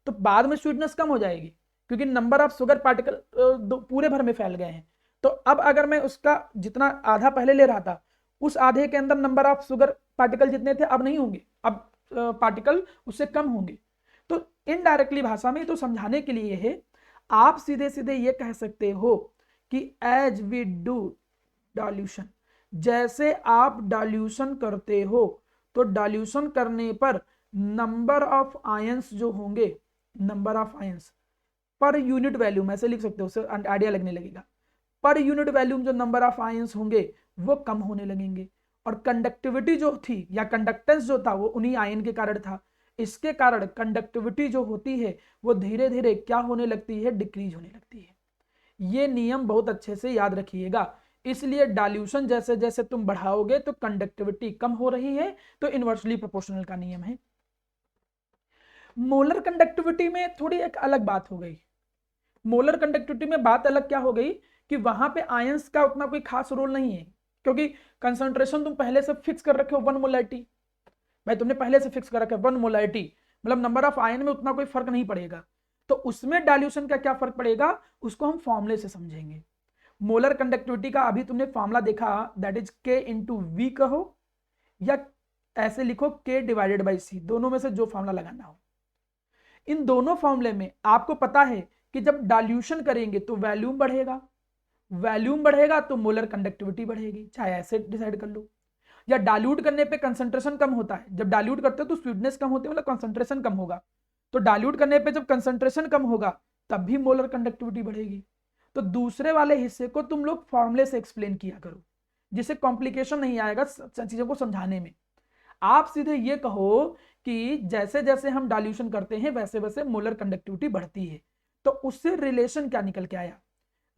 तो बाद में स्वीटनेस कम हो जाएगी क्योंकि नंबर ऑफ शुगर पार्टिकल पूरे भर में फैल गए हैं। तो अब अगर मैं उसका जितना आधा पहले ले रहा था, उस आधे के अंदर नंबर ऑफ शुगर पार्टिकल जितने थे अब नहीं होंगे, अब पार्टिकल उससे कम होंगे। तो इनडायरेक्टली भाषा में तो समझाने के लिए है, आप सीधे सीधे ये कह सकते हो कि एज वी डू डाल्यूशन, जैसे आप डाल्यूशन करते हो तो डाल्यूशन करने पर नंबर ऑफ आयंस जो होंगे, number of ions per unit volume, ऐसे लिख सकते हो, उससे आइडिया लगने लगेगा, पर यूनिट वैल्यूम जो नंबर ऑफ आयंस होंगे वो कम होने लगेंगे। और कंडक्टिविटी जो थी या कंडक्टेंस जो था वो उन्हीं आयन के कारण था, इसके कारण कंडक्टिविटी जो होती है वो धीरे धीरे क्या होने लगती है, डिक्रीज होने लगती है। ये नियम बहुत अच्छे से याद रखिएगा। इसलिए डाल्यूशन जैसे जैसे तुम बढ़ाओगे तो कंडक्टिविटी कम हो रही है, तो इनवर्सली प्रोपोर्शनल का नियम है। मोलर कंडक्टिविटी में थोड़ी एक अलग बात हो गई। मोलर कंडक्टिविटी में बात अलग क्या हो गई कि वहां पे आयंस का उतना कोई खास रोल नहीं है, क्योंकि कंसंट्रेशन तुम पहले से फिक्स कर रखे हो 1 मोलैरिटी, भाई तुमने पहले से फिक्स कर रखा है 1 मोलैरिटी, मतलब नंबर ऑफ आयन में उतना कोई फर्क नहीं पड़ेगा। तो उसमें डाल्यूशन का क्या फर्क पड़ेगा, उसको हम फॉर्मूले से समझेंगे। मोलर कंडक्टिविटी का अभी तुमने फॉर्मूला देखा, that is K into V कहो या ऐसे लिखो K डिवाइडेड बाई C, दोनों में से जो फॉर्मूला लगाना हो। इन दोनों फॉर्मूले में आपको पता है कि जब डाल्यूशन करेंगे तो वॉल्यूम बढ़ेगा, वॉल्यूम बढ़ेगा तो मोलर कंडक्टिविटी बढ़ेगी, चाहे ऐसे डिसाइड कर लो। या डाल्यूट करने पे कंसंट्रेशन कम होता है, जब डाल्यूट करते हो तो स्वीटनेस कम होती है, मतलब कंसंट्रेशन कम होगा, तो डाल्यूट करने पे जब कंसंट्रेशन कम होगा तब भी मोलर कंडक्टिविटी बढ़ेगी। तो दूसरे वाले हिस्से को तुम लोग फॉर्मूले से एक्सप्लेन किया करो, जिससे कॉम्प्लिकेशन नहीं आएगा चीजों को समझाने में। आप सीधे ये कहो कि जैसे जैसे हम डाल्यूशन करते हैं वैसे वैसे मोलर कंडक्टिविटी बढ़ती है। तो उससे रिलेशन क्या निकल के आया,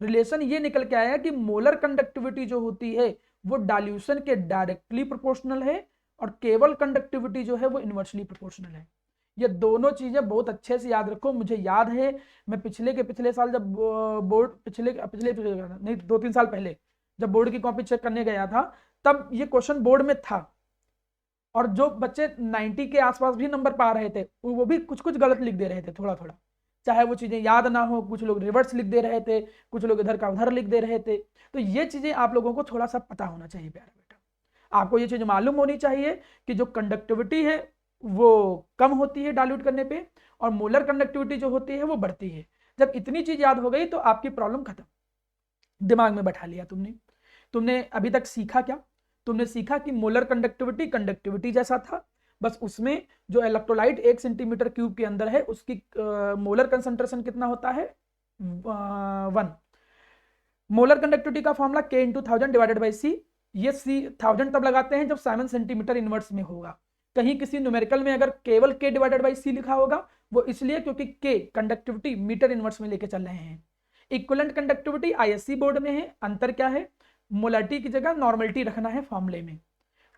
रिलेशन ये निकल के आया कि मोलर कंडक्टिविटी जो होती है वो डाल्यूशन के डायरेक्टली प्रोपोर्शनल है और केवल कंडक्टिविटी जो है वो इनवर्सली प्रोपोर्शनल है। ये दोनों चीजें बहुत अच्छे से याद रखो। मुझे याद है मैं पिछले साल जब बोर्ड पिछले नहीं 2-3 साल पहले जब बोर्ड की कॉपी चेक करने गया था, तब ये क्वेश्चन बोर्ड में था, और जो बच्चे 90 के आसपास भी नंबर पा रहे थे वो भी कुछ कुछ गलत लिख दे रहे थे, थोड़ा थोड़ा, चाहे वो चीजें याद ना हो, कुछ लोग रिवर्स लिख दे रहे थे, कुछ लोग इधर का उधर लिख दे रहे थे। तो ये चीजें आप लोगों को थोड़ा सा पता होना चाहिए प्यारा बेटा, आपको ये चीज मालूम होनी चाहिए कि जो कंडक्टिविटी है वो कम होती है डाल्यूट करने पे, और मोलर कंडक्टिविटी जो होती है वो बढ़ती है। जब इतनी चीज याद हो गई तो आपकी प्रॉब्लम खत्म, दिमाग में बैठा लिया तुमने। तुमने अभी तक सीखा क्या, तुमने सीखा कि मोलर कंडक्टिविटी कंडक्टिविटी जैसा था, बस उसमें जो इलेक्ट्रोलाइट 1 सेंटीमीटर क्यूब के अंदर है उसकी मोलर कंसंट्रेशन कितना होता है 1। मोलर कंडक्टिविटी का formula K into 1000 divided by C। ये C 1000 तब लगाते हैं जब 7 सेंटीमीटर इनवर्स में होगा। कहीं किसी न्यूमेरिकल में अगर केवल K डिवाइडेड बाई C लिखा होगा वो इसलिए क्योंकि K कंडक्टिविटी मीटर इनवर्स में लेके चल रहे हैं। इक्विवेलेंट कंडक्टिविटी ISC बोर्ड में है, अंतर क्या है, मोलरिटी की जगह नॉर्मलिटी रखना है फॉर्मूले में।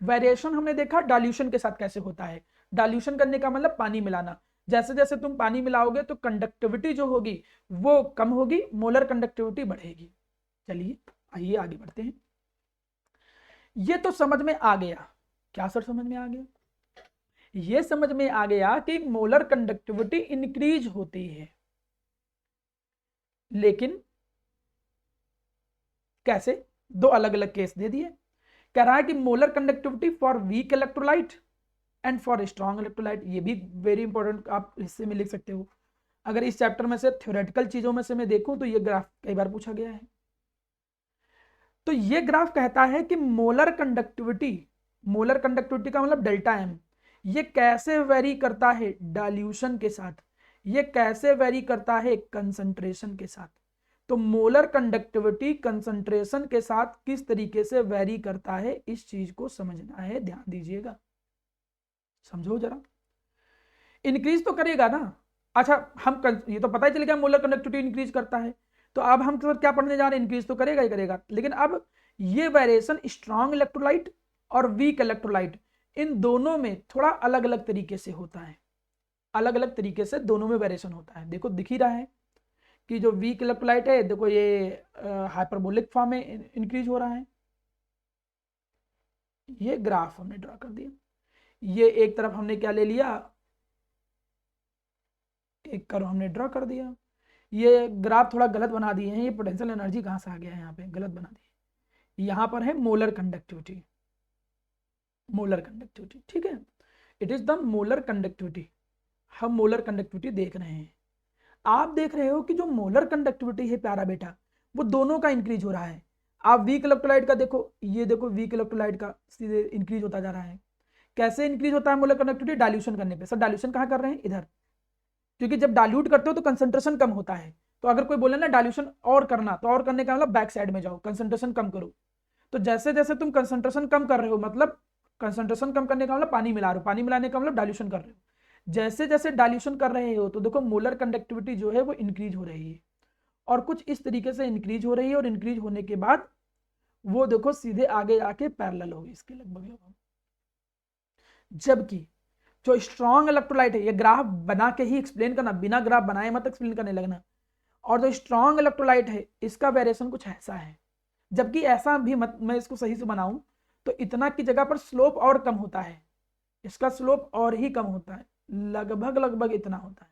वेरिएशन हमने देखा डाल्यूशन के साथ कैसे होता है, डाल्यूशन करने का मतलब पानी मिलाना, जैसे जैसे तुम पानी मिलाओगे तो कंडक्टिविटी जो होगी वो कम होगी, मोलर कंडक्टिविटी बढ़ेगी। चलिए आइए आगे बढ़ते हैं। ये तो समझ में आ गया, क्या सर समझ में आ गया, ये समझ में आ गया कि मोलर कंडक्टिविटी इंक्रीज होती है, लेकिन कैसे, दो अलग अलग केस दे दिए। कह रहा है कि molar conductivity for weak electrolyte and for strong electrolyte, ये भी वेरी इंपॉर्टेंट आप हिस्से में लिख सकते हो। अगर इस चैप्टर में से थ्योरेटिकल चीजों में से मैं देखूं तो ये ग्राफ कई बार पूछा गया है। तो ये ग्राफ कहता है कि मोलर कंडक्टिविटी का मतलब डेल्टा एम, ये कैसे वेरी करता है डाल्यूशन के साथ, ये कैसे वेरी करता है कंसंट्रेशन के साथ। तो मोलर कंडक्टिविटी कंसंट्रेशन के साथ किस तरीके से वेरी करता है, इस चीज को समझना है, ध्यान दीजिएगा, समझो जरा। इंक्रीज तो करेगा ना, अच्छा हम ये तो पता ही चल गया मोलर कंडक्टिविटी इंक्रीज करता है, तो अब हम क्या पढ़ने जा रहे हैं, इंक्रीज तो करेगा ही करेगा, लेकिन अब ये वेरिएशन स्ट्रॉन्ग इलेक्ट्रोलाइट और वीक इलेक्ट्रोलाइट इन दोनों में थोड़ा अलग अलग तरीके से होता है, अलग अलग तरीके से दोनों में वेरिएशन होता है। देखो दिख ही रहा है कि जो वीक इलेक्ट्रोलाइट है देखो ये हाइपरबोलिक फॉर्म में इंक्रीज हो रहा है। ये ग्राफ हमने ड्रा कर दिया, ये एक तरफ हमने क्या ले लिया, एक कर्व हमने ड्रा कर दिया। ये ग्राफ थोड़ा गलत बना दिए हैं, ये पोटेंशियल एनर्जी कहाँ से आ गया है, यहाँ पे गलत बना दिए। यहाँ पर है मोलर कंडक्टिविटी, मोलर कंडक्टिविटी, ठीक है, it is the molar conductivity. हम मोलर कंडक्टिविटी देख रहे हैं, आप देख रहे हो कि जो मोलर कंडक्टिविटी है प्यारा बेटा, वो दोनों का इंक्रीज हो रहा है। आप वीक इलेक्ट्रोलाइट का देखो, ये देखो वीक इलेक्ट्रोलाइट का सीधे इंक्रीज होता जा रहा है। कैसे इंक्रीज होता है मोलर कंडक्टिविटी? डाइल्यूशन करने पे। सर डाइल्यूशन कहाँ कर रहे हैं? इधर, क्योंकि जब डाइल्यूट करते हो तो कंसंट्रेशन कम होता है। तो अगर कोई बोले ना डाइल्यूशन और करना, तो और करने का मतलब बैक साइड में जाओ, कंसंट्रेशन कम करो। तो जैसे जैसे तुम कंसंट्रेशन कम कर रहे हो, मतलब कंसंट्रेशन कम करने का मतलब पानी मिला रहे हो, पानी मिलाने का मतलब डाइल्यूशन कर रहे हो। जैसे जैसे डाइल्यूशन कर रहे हो तो देखो मोलर कंडक्टिविटी जो है वो इंक्रीज हो रही है, और कुछ इस तरीके से इंक्रीज हो रही है, और इंक्रीज होने के बाद वो देखो सीधे आगे आके पैरेलल होगी इसके लगभग लगभग। जबकि जो स्ट्रॉन्ग इलेक्ट्रोलाइट है, ये ग्राफ बना के ही एक्सप्लेन करना, बिना ग्राफ बनाए मत एक्सप्लेन करने लगना। और जो स्ट्रॉन्ग इलेक्ट्रोलाइट है इसका वेरिएशन कुछ ऐसा है, जबकि ऐसा भी मत मैं इसको सही से बनाऊं तो इतना की जगह पर स्लोप और कम होता है, इसका स्लोप और ही कम होता है, लगभग लगभग इतना होता है,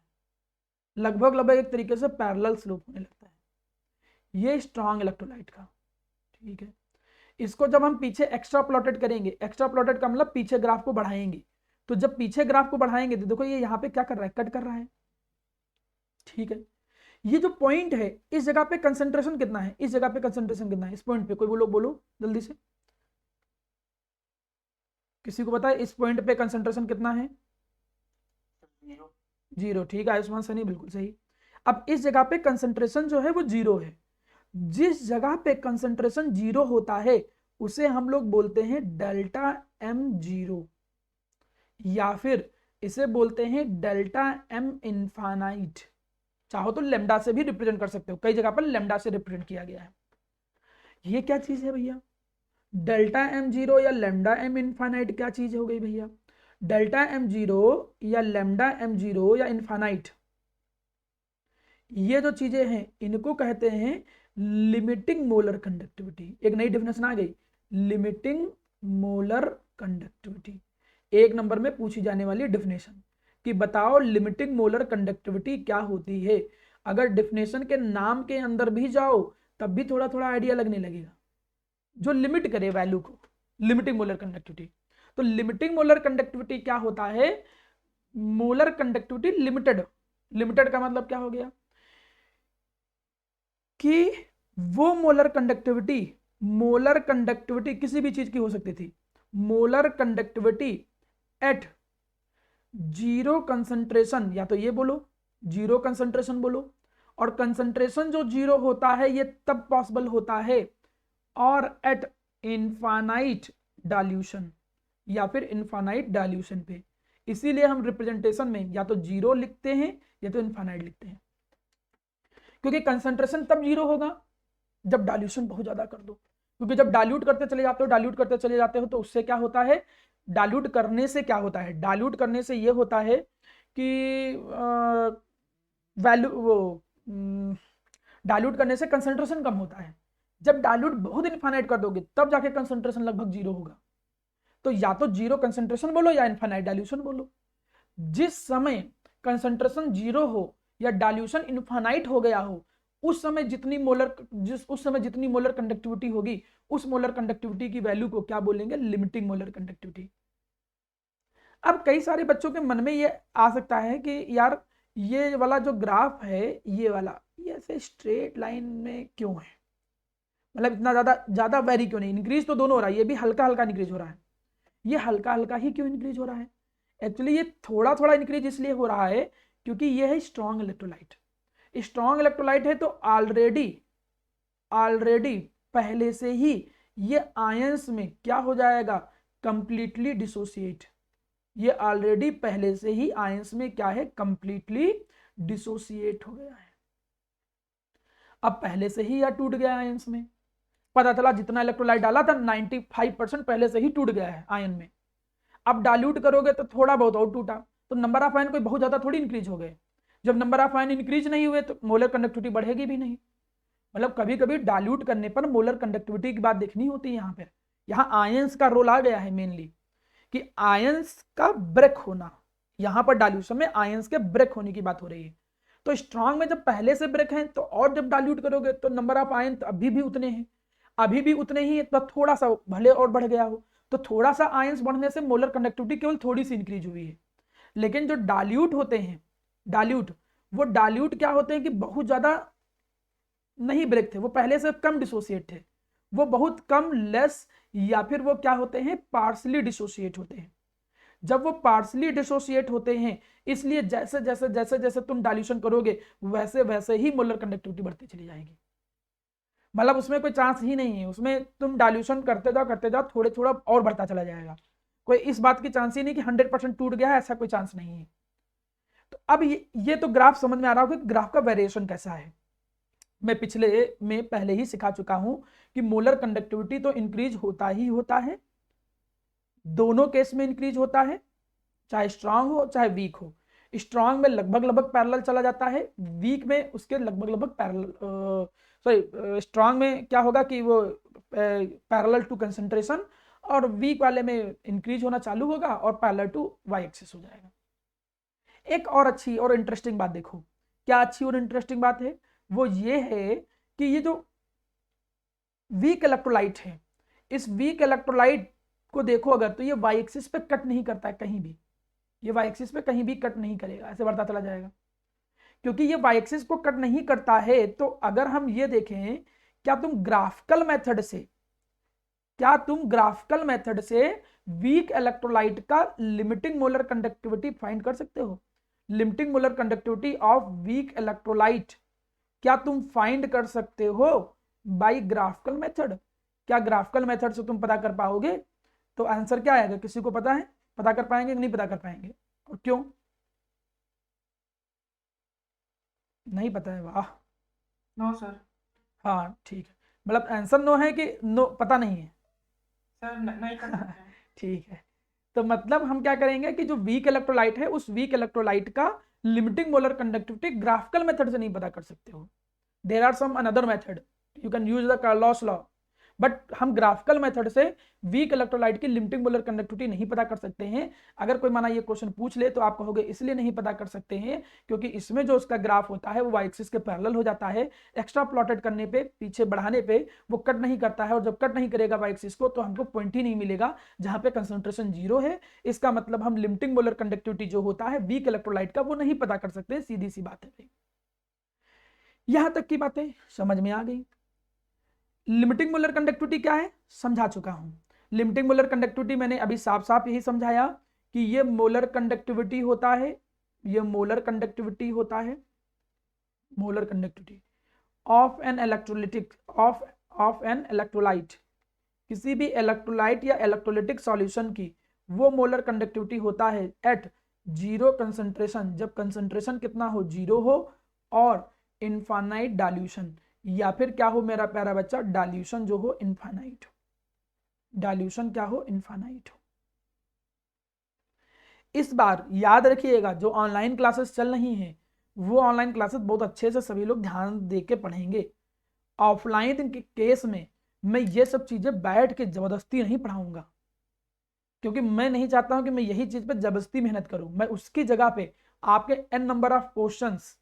लगभग लगभग एक तरीके से पैरेलल स्लोप होने लगता है ये स्ट्रॉन्ग इलेक्ट्रोलाइट का, ठीक है। इसको जब हम पीछे एक्स्ट्रा प्लॉटेड करेंगे, एक्स्ट्रा प्लॉटेड का मतलब पीछे ग्राफ को बढ़ाएंगे, तो जब पीछे ग्राफ को बढ़ाएंगे तो देखो ये यहाँ पे क्या कर रहा है, कट कर रहा है, ठीक है। ये जो पॉइंट है इस जगह पे कंसंट्रेशन कितना है, इस जगह पे कंसंट्रेशन कितना है, इस पॉइंट पे कोई बोलो, बोलो जल्दी से, किसी को पता है इस पॉइंट पे कंसंट्रेशन कितना है? जीरो, ठीक है आयुष्मान सनी बिल्कुल सही। अब इस जगह पे कंसंट्रेशन जो है वो जीरो है। जिस जगह पे कंसंट्रेशन जीरो होता है उसे हम लोग बोलते हैं डेल्टा एम जीरो, या फिर इसे बोलते हैं डेल्टा एम इनफाइनाइट। चाहो तो लेमडा से भी रिप्रेजेंट कर सकते हो, कई जगह पर लेमडा से रिप्रेजेंट किया गया है। ये क्या चीज है भैया? डेल्टा एम जीरो या लेमडा एम इनफाइनाइट क्या चीज हो गई भैया? डेल्टा एम जीरो या लेमडा एम जीरो या इनफाइनाइट, ये जो चीजें हैं इनको कहते हैं लिमिटिंग मोलर कंडक्टिविटी। एक नई डेफिनेशन आ गई, लिमिटिंग मोलर कंडक्टिविटी, एक नंबर में पूछी जाने वाली डेफिनेशन कि बताओ लिमिटिंग मोलर कंडक्टिविटी क्या होती है। अगर डेफिनेशन के नाम के अंदर भी जाओ तब भी थोड़ा थोड़ा आइडिया लगने लगेगा, जो लिमिट करे वैल्यू को, लिमिटिंग मोलर कंडक्टिविटी। तो लिमिटिंग मोलर कंडक्टिविटी क्या होता है? मोलर कंडक्टिविटी लिमिटेड, लिमिटेड का मतलब क्या हो गया कि वो मोलर कंडक्टिविटी, मोलर कंडक्टिविटी किसी भी चीज की हो सकती थी, molar conductivity eight zero concentration, या तो ये बोलो जीरो कंसंट्रेशन बोलो, और कंसंट्रेशन जो जीरो होता है ये तब पॉसिबल होता है और एट इनफाइनाइट डाइल्यूशन, या फिर इनफाइनाइट डाइल्यूशन पे। इसीलिए हम रिप्रेजेंटेशन में या तो जीरो लिखते हैं या तो इनफाइनाइट लिखते हैं, क्योंकि कंसंट्रेशन तब जीरो होगा जब डाइल्यूशन बहुत ज्यादा कर दो। क्योंकि जब डाइल्यूट करते चले जाते हो, डाइल्यूट करते चले जाते हो तो उससे क्या होता है, डाइल्यूट करने से क्या होता है, डाइल्यूट करने से ये होता है कि वैल्यू वो डाइल्यूट करने से कंसंट्रेशन कम होता है। जब डाइल्यूट बहुत इनफाइनाइट कर दोगे तब जाके कंसंट्रेशन लगभग जीरो होगा। तो या तो जीरो कंसंट्रेशन बोलो या इनफाइनाइट डाइल्यूशन बोलो। जिस समय कंसंट्रेशन जीरो हो या डाइल्यूशन इनफाइनाइट हो गया हो, उस समय जितनी मोलर कंडक्टिविटी होगी, उस मोलर कंडक्टिविटी की वैल्यू को क्या बोलेंगे? Limiting molar conductivity. अब कई सारे बच्चों के मन में ये आ सकता है कि यार ये वाला जो ग्राफ है, ये वाला ये ऐसे स्ट्रेट लाइन में क्यों है, मतलब इतना ज्यादा ज्यादा वेरी क्यों नहीं, इंक्रीज तो दोनों हो रहा है, ये भी हल्का हल्का इंक्रीज हो रहा है, ये हल्का हल्का ही क्यों इंक्रीज हो रहा है? एक्चुअली ये थोड़ा थोड़ा इंक्रीज इसलिए हो रहा है क्योंकि ये है स्ट्रॉन्ग इलेक्ट्रोलाइट। स्ट्रॉन्ग इलेक्ट्रोलाइट है तो ऑलरेडी ऑलरेडी पहले से ही ये आयंस में क्या हो जाएगा? Completely dissociate. ये ऑलरेडी पहले से ही आयंस में क्या है? कंप्लीटली डिसोसिएट हो गया है। अब पहले से ही यह टूट गया आयंस में, पता चला जितना इलेक्ट्रोलाइट डाला था 95% पहले से ही टूट गया है आयन में। अब डाल्यूट करोगे तो थोड़ा बहुत और टूटा, तो नंबर ऑफ आयन कोई बहुत ज्यादा थोड़ी इंक्रीज हो गए। जब नंबर ऑफ आयन इंक्रीज नहीं हुए तो मोलर कंडक्टिविटी बढ़ेगी भी नहीं। मतलब कभी कभी डाल्यूट करने पर मोलर कंडक्टिविटी की बात देखनी होती है। यहाँ पे यहाँ आयंस का रोल आ गया है मेनली, कि आयंस का ब्रेक होना। यहाँ पर डाल्यूशन में आयंस के ब्रेक होने की बात हो रही है। तो स्ट्रांग में जब पहले से ब्रेक है तो और जब डाल्यूट करोगे तो नंबर ऑफ आयन तो अभी भी उतने हैं, अभी भी उतने ही, तो थोड़ा सा भले और बढ़ गया हो, तो थोड़ा सा आयंस बढ़ने से मोलर कंडक्टिविटी केवल थोड़ी सी इंक्रीज हुई है। लेकिन जो डाल्यूट होते हैं, डाल्यूट, वो डाल्यूट क्या होते हैं कि बहुत ज्यादा नहीं ब्रेक थे, वो पहले से कम डिसोसिएट थे, वो बहुत कम लेस, या फिर वो क्या होते हैं, पार्सली डिसोसिएट होते हैं। जब वो पार्सली डिसोसिएट होते हैं, इसलिए जैसे जैसे जैसे जैसे तुम डाल्यूशन करोगे वैसे वैसे ही मोलर कंडक्टिविटी बढ़ती चली जाएगी। मतलब उसमें कोई चांस ही नहीं है, उसमें तुम डाल्यूशन करते जाओ थोड़े थोड़ा और बढ़ता चला जाएगा। कोई इस बात की चांस ही नहीं कि 100% टूट गया है, ऐसा कोई चांस नहीं है। तो अब ये तो ग्राफ समझ में आ रहा होगा कि ग्राफ का वेरिएशन कैसा है। मैं पिछले में पहले ही सिखा चुका हूं कि मोलर कंडक्टिविटी तो इंक्रीज होता ही होता है, दोनों केस में इंक्रीज होता है, चाहे स्ट्रांग हो चाहे वीक हो। स्ट्रांग में लगभग लगभग पैरेलल चला जाता है, वीक में उसके लगभग लगभग पैरेलल, सॉरी स्ट्रांग में क्या होगा कि वो पैरेलल टू कंसंट्रेशन, और वीक वाले में इंक्रीज होना चालू होगा और पैरेलल टू वाई एक्सिस हो जाएगा। एक और अच्छी और इंटरेस्टिंग बात देखो, क्या अच्छी और इंटरेस्टिंग बात है, वो ये है कि ये जो वीक इलेक्ट्रोलाइट है, इस वीक इलेक्ट्रोलाइट को देखो अगर, तो ये वाई एक्सिस पे कट नहीं करता है कहीं भी, ये वाई एक्सिस पे कहीं भी कट नहीं करेगा, ऐसे बढ़ता चला जाएगा। क्योंकि ये वाई एक्सिस को कट नहीं करता है, तो अगर हम ये देखें, क्या तुम ग्राफिकल मेथड से, क्या तुम ग्राफिकल मेथड से वीक इलेक्ट्रोलाइट का लिमिटिंग मोलर कंडक्टिविटी फाइंड कर सकते हो? Limiting molar conductivity of weak electrolyte क्या तुम फाइंड कर सकते हो बाय ग्राफिकल मेथड? क्या ग्राफिकल मेथड से तुम पता कर पाओगे? तो आंसर क्या आएगा, किसी को पता है? पता कर पाएंगे कि नहीं पता कर पाएंगे, और क्यों नहीं पता है? वाह, नो सर। हाँ ठीक है, मतलब आंसर नो है कि नो पता नहीं है? सर नहीं कर सकते हैं। ठीक है, तो मतलब हम क्या करेंगे कि जो वीक इलेक्ट्रोलाइट है उस वीक इलेक्ट्रोलाइट का limiting molar conductivity graphical method से नहीं पता कर सकते हो। There are some another method, you can use the Kohlrausch law, but हम ग्राफिकल मेथड से वीक इलेक्ट्रोलाइट की लिमिटिंग मोलर कंडक्टिविटी नहीं पता कर सकते हैं। अगर कोई माना ये क्वेश्चन पूछ ले तो आप कहोगे इसलिए नहीं पता कर सकते हैं क्योंकि इसमें जो उसका ग्राफ होता है वो वाई एक्सिस के पैरेलल हो जाता है, एक्स्ट्रा प्लॉटेड करने पे, पीछे बढ़ाने पे वो कट नहीं करता है, और जब कट नहीं करेगा वाई एक्सिस को तो हमको पॉइंट ही नहीं मिलेगा जहां पे कंसंट्रेशन जीरो है। इसका मतलब हम लिमिटिंग मोलर कंडक्टिविटी जो होता है वीक इलेक्ट्रोलाइट का वो नहीं पता कर सकते, सीधी सी बात है। यहां तक की बातें समझ में आ गई। लिमिटिंग मोलर कंडक्टिविटी क्या है समझा चुका हूं। लिमिटिंग मोलर कंडक्टिविटी मैंने अभी साफ साफ यही समझाया कि ये मोलर कंडक्टिविटी होता है, ये मोलर कंडक्टिविटी होता है, molar conductivity of an electrolytic, of an electrolyte, किसी भी इलेक्ट्रोलाइट या इलेक्ट्रोलिटिक सॉल्यूशन की वो मोलर कंडक्टिविटी होता है एट जीरो कंसंट्रेशन, जब कंसंट्रेशन कितना हो, जीरो हो, और इनफाइनाइट डाल्यूशन, या फिर क्या हो मेरा प्यारा बच्चा, डाल्यूशन जो हो इनफाइनाइट हो, डाल्यूशन क्या हो, इनफाइनाइट हो। इस बार याद रखिएगा जो ऑनलाइन क्लासेस चल रही हैं वो ऑनलाइन क्लासेस बहुत अच्छे से सभी लोग ध्यान दे के पढ़ेंगे। ऑफलाइन के केस में मैं ये सब चीजें बैठ के जबरदस्ती नहीं पढ़ाऊंगा, क्योंकि मैं नहीं चाहता हूं कि मैं यही चीज पे जबरदस्ती मेहनत करूं। मैं उसकी जगह पे आपके एन नंबर ऑफ क्वेश्चंस,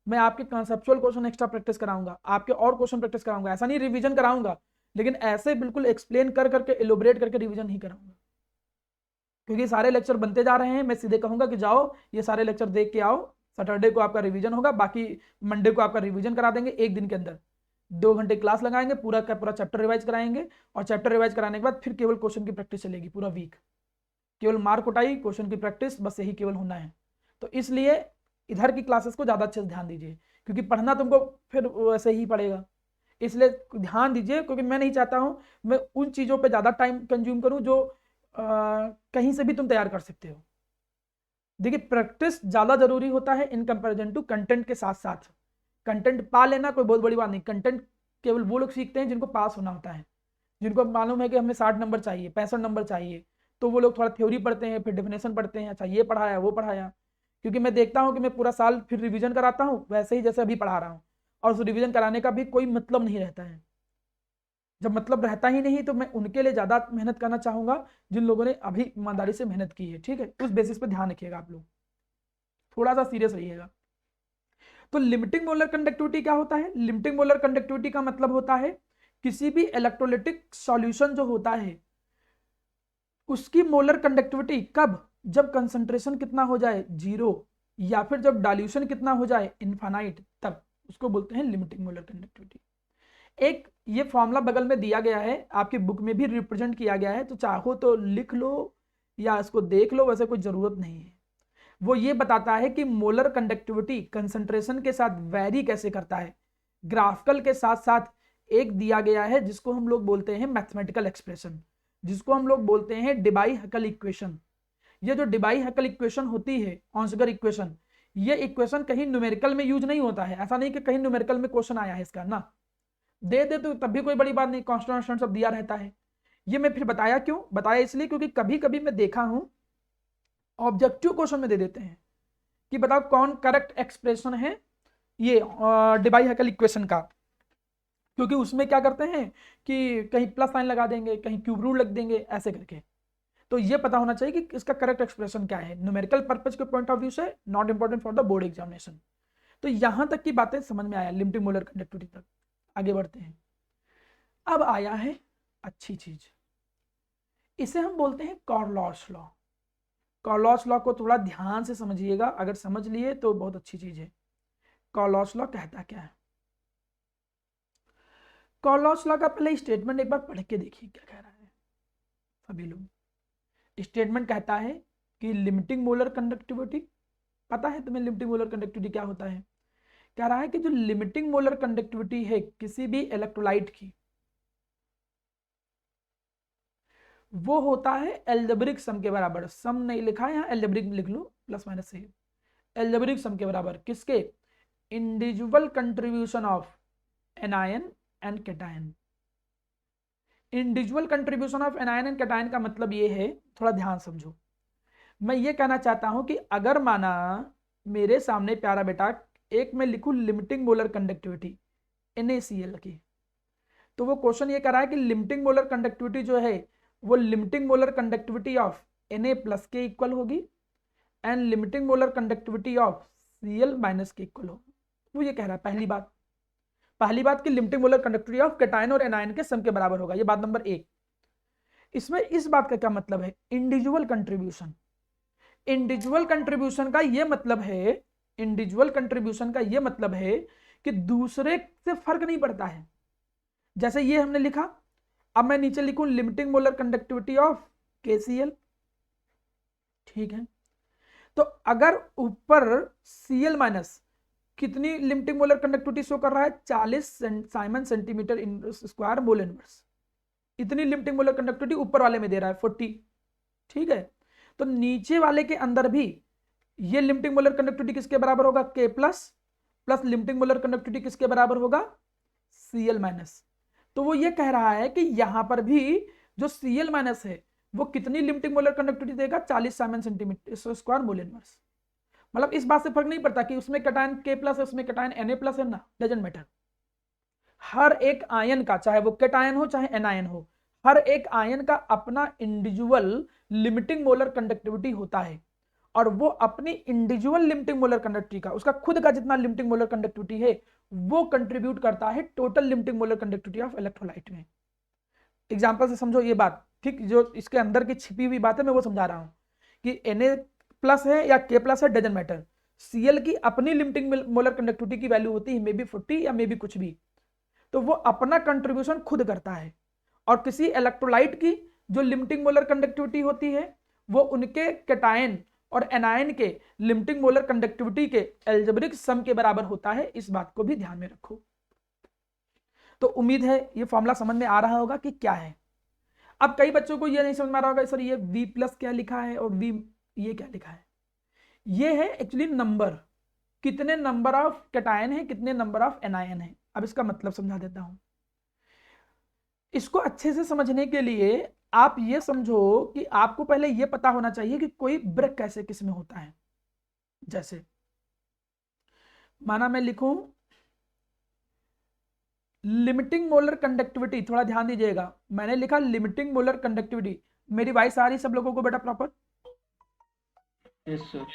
मैं आपके कंसेप्चुअल क्वेश्चन एक्स्ट्रा प्रैक्टिस कराऊंगा, आपके और क्वेश्चन प्रैक्टिस कराऊंगा, ऐसा नहीं रिवीजन कराऊंगा, लेकिन ऐसे बिल्कुल एक्सप्लेन कर करके एलोबरेट करके रिवीजन नहीं कराऊंगा। क्योंकि सारे लेक्चर बनते जा रहे हैं, मैं सीधे कहूंगा कि जाओ ये सारे लेक्चर देख के आओ, सैटरडे को आपका रिवीजन होगा, बाकी मंडे को आपका रिवीजन करा देंगे एक दिन के अंदर, 2 घंटे क्लास लगाएंगे, पूरा का पूरा चैप्टर रिवाइज कराएंगे, और चैप्टर रिवाइज कराने के बाद फिर केवल क्वेश्चन की प्रैक्टिस चलेगी पूरा वीक, केवल मार्क उठाई, क्वेश्चन की प्रैक्टिस, बस यही केवल होना है। तो इसलिए इधर की क्लासेस को ज्यादा अच्छे से ध्यान दीजिए, क्योंकि पढ़ना तुमको फिर वैसे ही पड़ेगा, इसलिए ध्यान दीजिए, क्योंकि मैं नहीं चाहता हूं मैं उन चीजों पे ज्यादा टाइम कंज्यूम करूं जो कहीं से भी तुम तैयार कर सकते हो। देखिए प्रैक्टिस ज्यादा जरूरी होता है इन कंपैरिजन टू कंटेंट के साथ साथ। कंटेंट पा लेना कोई बहुत बड़ी बात नहीं, कंटेंट केवल वो लोग सीखते हैं जिनको पास होना होता है, जिनको मालूम है कि हमें 60 नंबर चाहिए, 65 नंबर चाहिए, तो वो लोग थोड़ा थ्योरी पढ़ते हैं, फिर डेफिनेशन पढ़ते हैं, अच्छा ये पढ़ाया वो पढ़ाया, क्योंकि मैं देखता हूँ कि मैं पूरा साल फिर रिवीजन कराता हूँ वैसे ही जैसे अभी पढ़ा रहा हूँ, और उस रिवीजन कराने का भी कोई मतलब नहीं रहता है। जब मतलब रहता ही नहीं तो मैं उनके लिए ज्यादा मेहनत करना चाहूंगा जिन लोगों ने अभी ईमानदारी से मेहनत की है, ठीक है। उस बेसिस पे ध्यान रखिएगा आप लोग, थोड़ा सा सीरियस रहिएगा। तो लिमिटिंग मोलर कंडक्टिविटी क्या होता है? लिमिटिंग मोलर कंडक्टिविटी का मतलब होता है किसी भी इलेक्ट्रोलिटिक सॉल्यूशन जो होता है उसकी मोलर कंडक्टिविटी कब, जब कंसंट्रेशन कितना हो जाए 0, या फिर जब डाल्यूशन कितना हो जाए इनफाइनाइट, तब उसको बोलते हैं लिमिटिंग मोलर कंडक्टिविटी। एक ये फॉर्मूला बगल में दिया गया है, आपकी बुक में भी रिप्रेजेंट किया गया है, तो चाहो तो लिख लो या इसको देख लो, वैसे कोई जरूरत नहीं है। वो ये बताता है कि मोलर कंडक्टिविटी कंसंट्रेशन के साथ वैरी कैसे करता है, ग्राफिकल के साथ साथ एक दिया गया है जिसको हम लोग बोलते हैं मैथमेटिकल एक्सप्रेशन, जिसको हम लोग बोलते हैं डिबाई-हैकल इक्वेशन। ये जो डिबाई-हैकल इक्वेशन होती है, ऑन्सगर इक्वेशन, ये इक्वेशन कहीं न्यूमेरिकल में यूज नहीं होता है, ऐसा नहीं कि कहीं न्यूमेरिकल में क्वेश्चन आया है इसका ना, दे दे तो तब भी कोई बड़ी बात नहीं, कांस्टेंट सब दिया रहता है। ये मैं फिर बताया क्यों, बताया इसलिए क्योंकि कभी कभी मैं देखा हूं ऑब्जेक्टिव क्वेश्चन में दे देते हैं कि बताओ कौन करेक्ट एक्सप्रेशन है ये डिबाई-हैकल इक्वेशन का, क्योंकि उसमें क्या करते हैं कि कहीं प्लस साइन लगा देंगे, कहीं क्यूब रूट लग देंगे, ऐसे करके। तो ये पता होना चाहिए कि इसका करेक्ट एक्सप्रेशन क्या है, न्यूमेरिकल पर्पज के पॉइंट ऑफ व्यू से not important for the board examination. तो यहां तक की बातें समझ में आया लिमिटिंग मोलर कंडक्टिविटी तक। आगे बढ़ते हैं। अब आया है अच्छी चीज, इसे हम बोलते हैं कार्लॉस लॉ। कार्लॉस लॉ को थोड़ा ध्यान से समझिएगा, अगर समझ लिए तो बहुत अच्छी चीज है। कार्लॉस लॉ कहता क्या है? कार्लॉस लॉ का पहले स्टेटमेंट एक बार पढ़ के देखिए क्या कह रहा है सभी लोग। स्टेटमेंट कहता है कि लिमिटिंग मोलर कंडक्टिविटी, पता है तुम्हें लिमिटिंग मोलर कंडक्टिविटी क्या होता है? कह रहा है कि जो लिमिटिंग मोलर कंडक्टिविटी है किसी भी इलेक्ट्रोलाइट की, वो होता है एल्जेब्रिक सम के बराबर। सम नहीं लिखा है यहाँ, एल्जेब्रिक लिख लो, प्लस माइनस से। एल्जेब्रिक सम के बराबर किसके? Individual contribution of anion and cation. Individual contribution of anion and cation का मतलब ये है, थोड़ा ध्यान समझो। मैं ये कहना चाहता हूं कि अगर माना मेरे सामने प्यारा बेटा एक मैं लिखूं लिमिटिंग मोलर कंडक्टिविटी NaCl की, तो वो क्वेश्चन ये कह रहा है कि लिमिटिंग मोलर कंडक्टिविटी जो है वो limiting molar conductivity of Na plus के इक्वल होगी and limiting molar conductivity of Cl minus के इक्वल होगी। वो ये कह रहा है पहली बात कि limiting molar conductivity of cation और एनायन के सम के बराबर होगा, ये बात नंबर 1। इसमें इस बात का क्या मतलब है? Individual contribution. इंडिविजुअल कंट्रीब्यूशन का ये मतलब है, इंडिविजुअल कंट्रीब्यूशन का ये मतलब है कि दूसरे से फर्क नहीं पड़ता है। जैसे ये हमने लिखा, अब मैं नीचे लिखूं limiting molar conductivity of KCl, ठीक है। तो अगर ऊपर Cl माइनस कितनी लिमिटिंग मोलर कंडक्टिविटी शो कर रहा है? 40 Simon centimetre square mole inverse, इतनी लिमिटिंग मोलर कंडक्टिविटी ऊपर वाले में दे रहा है 40, ठीक है। तो नीचे वाले के अंदर भी ये लिमिटिंग मोलर कंडक्टिविटी किसके बराबर होगा? K plus plus limiting molar conductivity किसके बराबर होगा? Cl minus. तो वो ये कह रहा है कि यहां पर भी जो Cl माइनस है वो कितनी लिमिटिंग मोलर कंडक्टिविटी देगा? 40 Simon centimetre square mole inverse. मतलब इस बात से फर्क नहीं पड़ता कि उसमें कैटायन K प्लस है, उसमें कैटायन Na प्लस है ना, डजंट मैटर। हर एक आयन का, चाहे वो कैटायन हो चाहे एनायन हो, हर एक आयन का अपना इंडिविजुअल लिमिटिंग मोलर कंडक्टिविटी होता है, और वो अपनी इंडिविजुअल लिमिटिंग मोलर कंडक्टिविटी का, उसका खुद का जितना लिमिटिंग मोलर कंडक्टिविटी है वो कंट्रीब्यूट करता है total limiting molar conductivity of electrolyte में। एग्जांपल से समझो ये बात, ठीक। जो इसके अंदर की छिपी हुई बात है मैं वो समझा रहा हूं कि Na प्लस है या K प्लस है, डजंट मैटर। Cl की अपनी लिमिटिंग मोलर कंडक्टिविटी की वैल्यू होती है मे बी 40 या मे बी कुछ भी, तो वो अपना कंट्रीब्यूशन खुद करता है। और किसी इलेक्ट्रोलाइट की जो लिमिटिंग मोलर कंडक्टिविटी होती है वो उनके कैटायन और एनायन के लिमिटिंग मोलर कंडक्टिविटी के एल्जेब्रिक सम के बराबर होता है। इस बात को भी ध्यान में रखो। तो उम्मीद है ये फॉर्मूला समझ में आ रहा होगा कि क्या है। अब कई बच्चों को ये नहीं समझ में आ रहा होगा सर ये V प्लस क्या लिखा है और V ये क्या लिखा है। ये है एक्चुअली नंबर, कितने नंबर ऑफ कैटायन है, कितने नंबर ऑफ एनायन है। अब इसका मतलब समझा देता हूं। इसको अच्छे से समझने के लिए आप ये समझो कि आपको पहले ये पता होना चाहिए कि कोई ब्रेक कैसे किस में होता है। जैसे माना मैं लिखूं लिमिटिंग मोलर कंडक्टिविटी, थोड़ा ध्यान दीजिएगा, मैंने लिखा लिमिटिंग मोलर कंडक्टिविटी। मेरी वॉइस आ रही सब लोगों को बेटा प्रॉपर?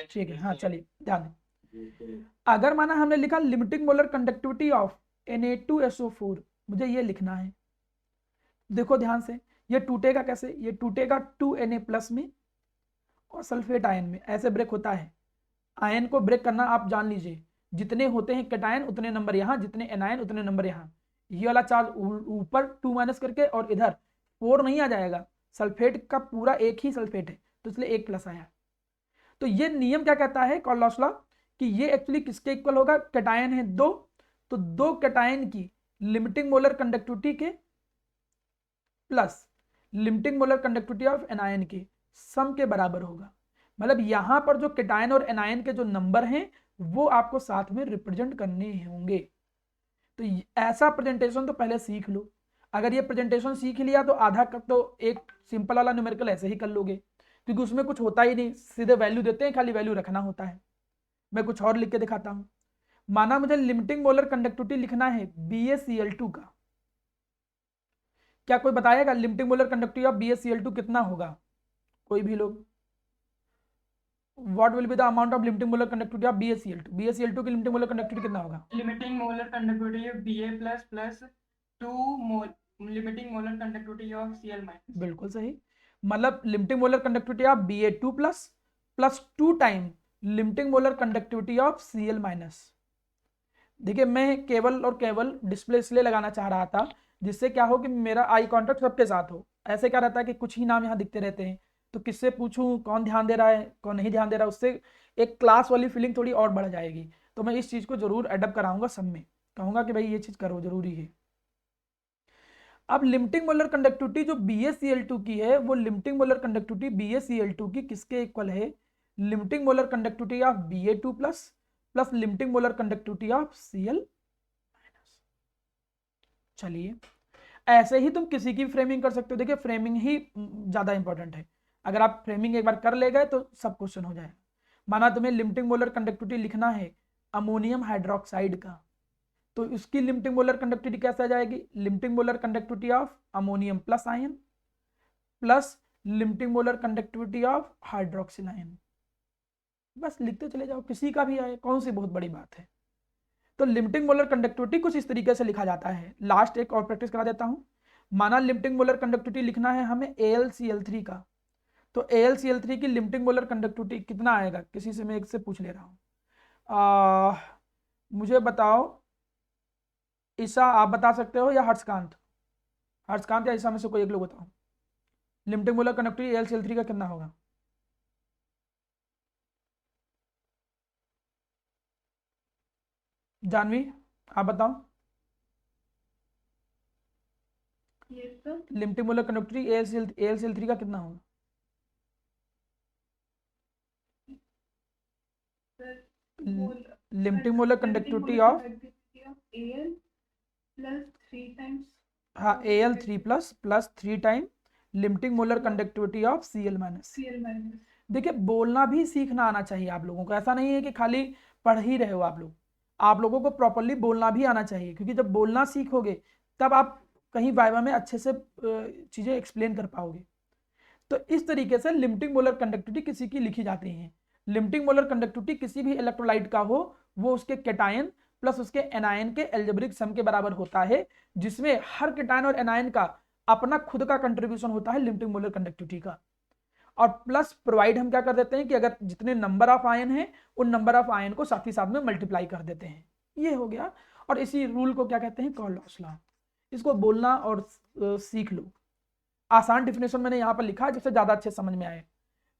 ठीक है, हाँ चलिए ध्यान दें। अगर माना हमने लिखा limiting molar conductivity of Na2SO4, मुझे ये लिखना है। देखो ध्यान से, ये टूटेगा कैसे? ये टूटेगा 2Na प्लस में और सल्फेट आयन में, ऐसे ब्रेक होता है। आयन को ब्रेक करना आप जान लीजिए, जितने होते हैं कैटायन उतने नंबर यहाँ, जितने एनायन उतने नंबर यहाँ। ये वाला चार्ज ऊपर 2 माइनस करके और इधर 4 नहीं आ जाएगा, सल्फेट का पूरा एक ही सल्फेट है तो इसलिए 1 प्लस आया। तो ये नियम क्या कहता है कार्नोट लॉ, कि ये एक्चुअली किसके इक्वल होगा? कैटायन है 2, तो 2 कैटायन की लिमिटिंग मोलर कंडक्टिविटी के plus limiting molar conductivity of anion के सम के बराबर होगा। मतलब यहां पर जो कैटायन और एनायन के जो नंबर हैं वो आपको साथ में रिप्रेजेंट करने होंगे। तो ऐसा प्रेजेंटेशन तो पहले सीख लो। अगर ये प्रेजेंटेशन सीख लिया तो आधा तो एक सिंपल वाला न्यूमेरिकल ऐसे ही कर लोगे, क्योंकि उसमें कुछ होता ही नहीं, सीधे वैल्यू देते हैं, खाली वैल्यू रखना होता है। मैं कुछ और लिख के दिखाता हूं। माना मुझे लिमिटिंग मोलर कंडक्टिविटी लिखना है BaCl2 का, क्या कोई बताएगा limiting molar conductivity of BaCl2 कितना होगा? कोई भी लोग? What will be the amount of limiting molar conductivity of BaCl2? BaCl2 की लिमिटिंग मोलर कंडक्टिविटी कितना होगा? Limiting molar conductivity of Ba plus plus 2 mole limiting molar conductivity of Cl minus. बिल्कुल सही। मतलब limiting molar conductivity of Ba2 plus plus 2 time limiting molar conductivity of Cl minus. देखिए मैं केवल और केवल डिस्प्ले इसलिए लगाना चाह रहा था जिससे क्या हो कि मेरा आई कांटेक्ट सबके साथ हो। ऐसे क्या रहता है कि कुछ ही नाम यहाँ दिखते रहते हैं, तो किससे पूछूं कौन ध्यान दे रहा है कौन नहीं ध्यान दे रहा है, उससे एक क्लास वाली फीलिंग थोड़ी और बढ़ जाएगी। तो मैं इस चीज़ को जरूर एडप्ट कराऊंगा सब में, कहूंगा कि भाई ये चीज़ करो, जरूरी है। अब लिमिटिंग मोलर कंडक्टिविटी जो BaCl2 की है, वो लिमिटिंग मोलर कंडक्टिविटी BaCl2 की किसके इक्वल है? Limiting molar conductivity of Ba2 plus plus limiting molar conductivity of Cl minus. चलिए ऐसे ही तुम किसी की फ्रेमिंग कर सकते हो। देखिए फ्रेमिंग ही ज्यादा इंपॉर्टेंट है, अगर आप फ्रेमिंग एक बार कर ले गए तो सब क्वेश्चन हो जाए। माना तुम्हें लिमिटिंग मोलर कंडक्टिविटी लिखना है अमोनियम हाइड्रोक्साइड का, तो इसकी लिमिटिंग मोलर कंडक्टिविटी कैसे आ जाएगी? Limiting molar conductivity of ammonium plus ion plus limiting molar conductivity of hydroxyl ion. बस लिखते चले जाओ, किसी का भी आए, कौन सी बहुत बड़ी बात है। तो लिमिटिंग मोलर कंडक्टिविटी कुछ इस तरीके से लिखा जाता है। लास्ट एक और प्रैक्टिस करा देता हूं। माना लिमिटिंग मोलर कंडक्टिविटी लिखना है हमें AlCl3 का, तो AlCl3 की लिमिटिंग मोलर कंडक्टिविटी कितना आएगा? किसी से मैं एक से पूछ ले रहा हूं। मुझे बताओ, ईसा आप बता सकते हो या हर्षकांत? हर्षकांत या ईसा में से कोई एक लोग बताओ, लिमिटिंग मोलर कंडक्टिविटी AlCl3 का कितना होगा? जानवी आप बताओ, ये तो लिमिटिंग मोलर कंडक्टिविटी AlCl3 का कितना होगा? Limiting molar conductivity of, Al plus 3 times, हाँ Al3 plus plus 3 time limiting molar conductivity of Cl minus. Cl minus. देखिए बोलना भी सीखना आना चाहिए आप लोगों को, ऐसा नहीं है कि खाली पढ़ ही रहे हो आप लोग। आप लोगों को प्रॉपरली बोलना भी आना चाहिए, क्योंकि जब बोलना सीखोगे तब आप कहीं वाइवा में अच्छे से चीज़ें एक्सप्लेन कर पाओगे। तो इस तरीके से लिमिटिंग मोलर कंडक्टिविटी किसी की लिखी जाती है। लिमिटिंग मोलर कंडक्टिविटी किसी भी इलेक्ट्रोलाइट का हो, वो उसके कैटायन प्लस उसके एनायन के एल्जेब्रिक सम के बराबर होता है, जिसमें हर कैटायन और एनायन का अपना खुद का कंट्रीब्यूशन होता है लिमिटिंग मोलर कंडक्टिविटी का। और प्लस प्रोवाइड हम क्या कर देते हैं कि अगर जितने नंबर ऑफ आयन है उन नंबर ऑफ आयन को साथ ही साथ में मल्टीप्लाई कर देते हैं। ये हो गया। और इसी रूल को क्या कहते हैं? Carnot law. इसको बोलना और सीख लो। आसान डिफिनेशन मैंने यहाँ पर लिखा है जिससे ज्यादा अच्छे समझ में आए।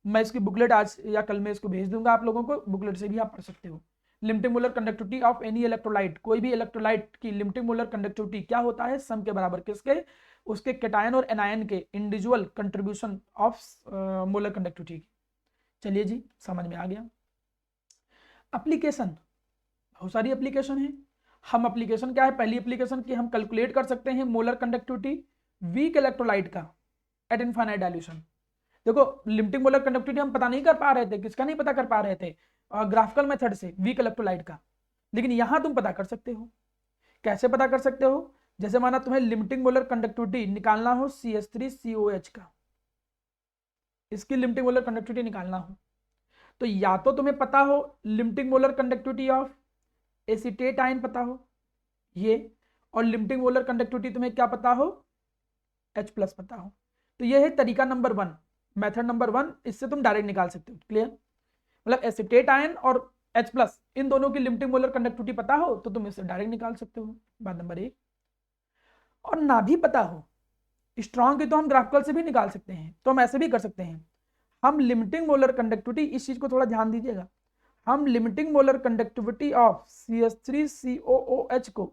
मैं इसकी बुकलेट आज या कल में इसको भेज दूंगा आप लोगों को, बुकलेट से भी आप पढ़ सकते हो। Limiting molar conductivity of any electrolyte, कोई भी इलेक्ट्रोलाइट की लिमिटिंग मोलर कंडक्टिविटी क्या होता है? सम के बराबर, किसके? उसके कैटायन और एनायन के individual contribution of molar conductivity की। चलिए जी समझ में आ गया। एप्लीकेशन, बहुत सारी एप्लीकेशन है। हम एप्लीकेशन क्या है? पहली एप्लीकेशन की हम कैलकुलेट कर सकते हैं मोलर कंडक्टिविटी वीक इलेक्ट्रोलाइट का। Eight infinite dilution. देखो लिमिटिंग मोलर कंडक्टिविटी हम पता नहीं कर पा रहे थे, किसका नहीं पता कर पा रहे थे, ग्राफिकल मेथड से वीक इलेक्ट्रोलाइट का, लेकिन यहां तुम पता कर सकते हो। कैसे पता कर सकते हो? जैसे माना तुम्हें लिमिटिंग मोलर कंडक्टिविटी निकालना हो CH3COH का, इसकी लिमिटिंग मोलर कंडक्टिविटी निकालना हो, तो या तो तुम्हें पता हो limiting molar conductivity of acetate ion पता हो ये, और लिमिटिंग मोलर कंडक्टिविटी तुम्हें क्या पता हो, H प्लस पता हो। तो ये है तरीका नंबर 1, मेथड नंबर 1, इससे तुम डायरेक्ट निकाल सकते हो। क्लियर? मतलब एसीटेट आयन और H प्लस इन दोनों की लिमिटिंग मोलर कंडक्टिविटी पता हो तो तुम इससे डायरेक्ट निकाल सकते हो, बात नंबर 1। और ना भी पता हो स्ट्रॉन्ग की तो हम ग्राफिकल से भी निकाल सकते हैं, तो हम ऐसे भी कर सकते हैं। हम लिमिटिंग मोलर कंडक्टिविटी, इस चीज को थोड़ा ध्यान दीजिएगा, हम limiting molar conductivity of CH3COOH को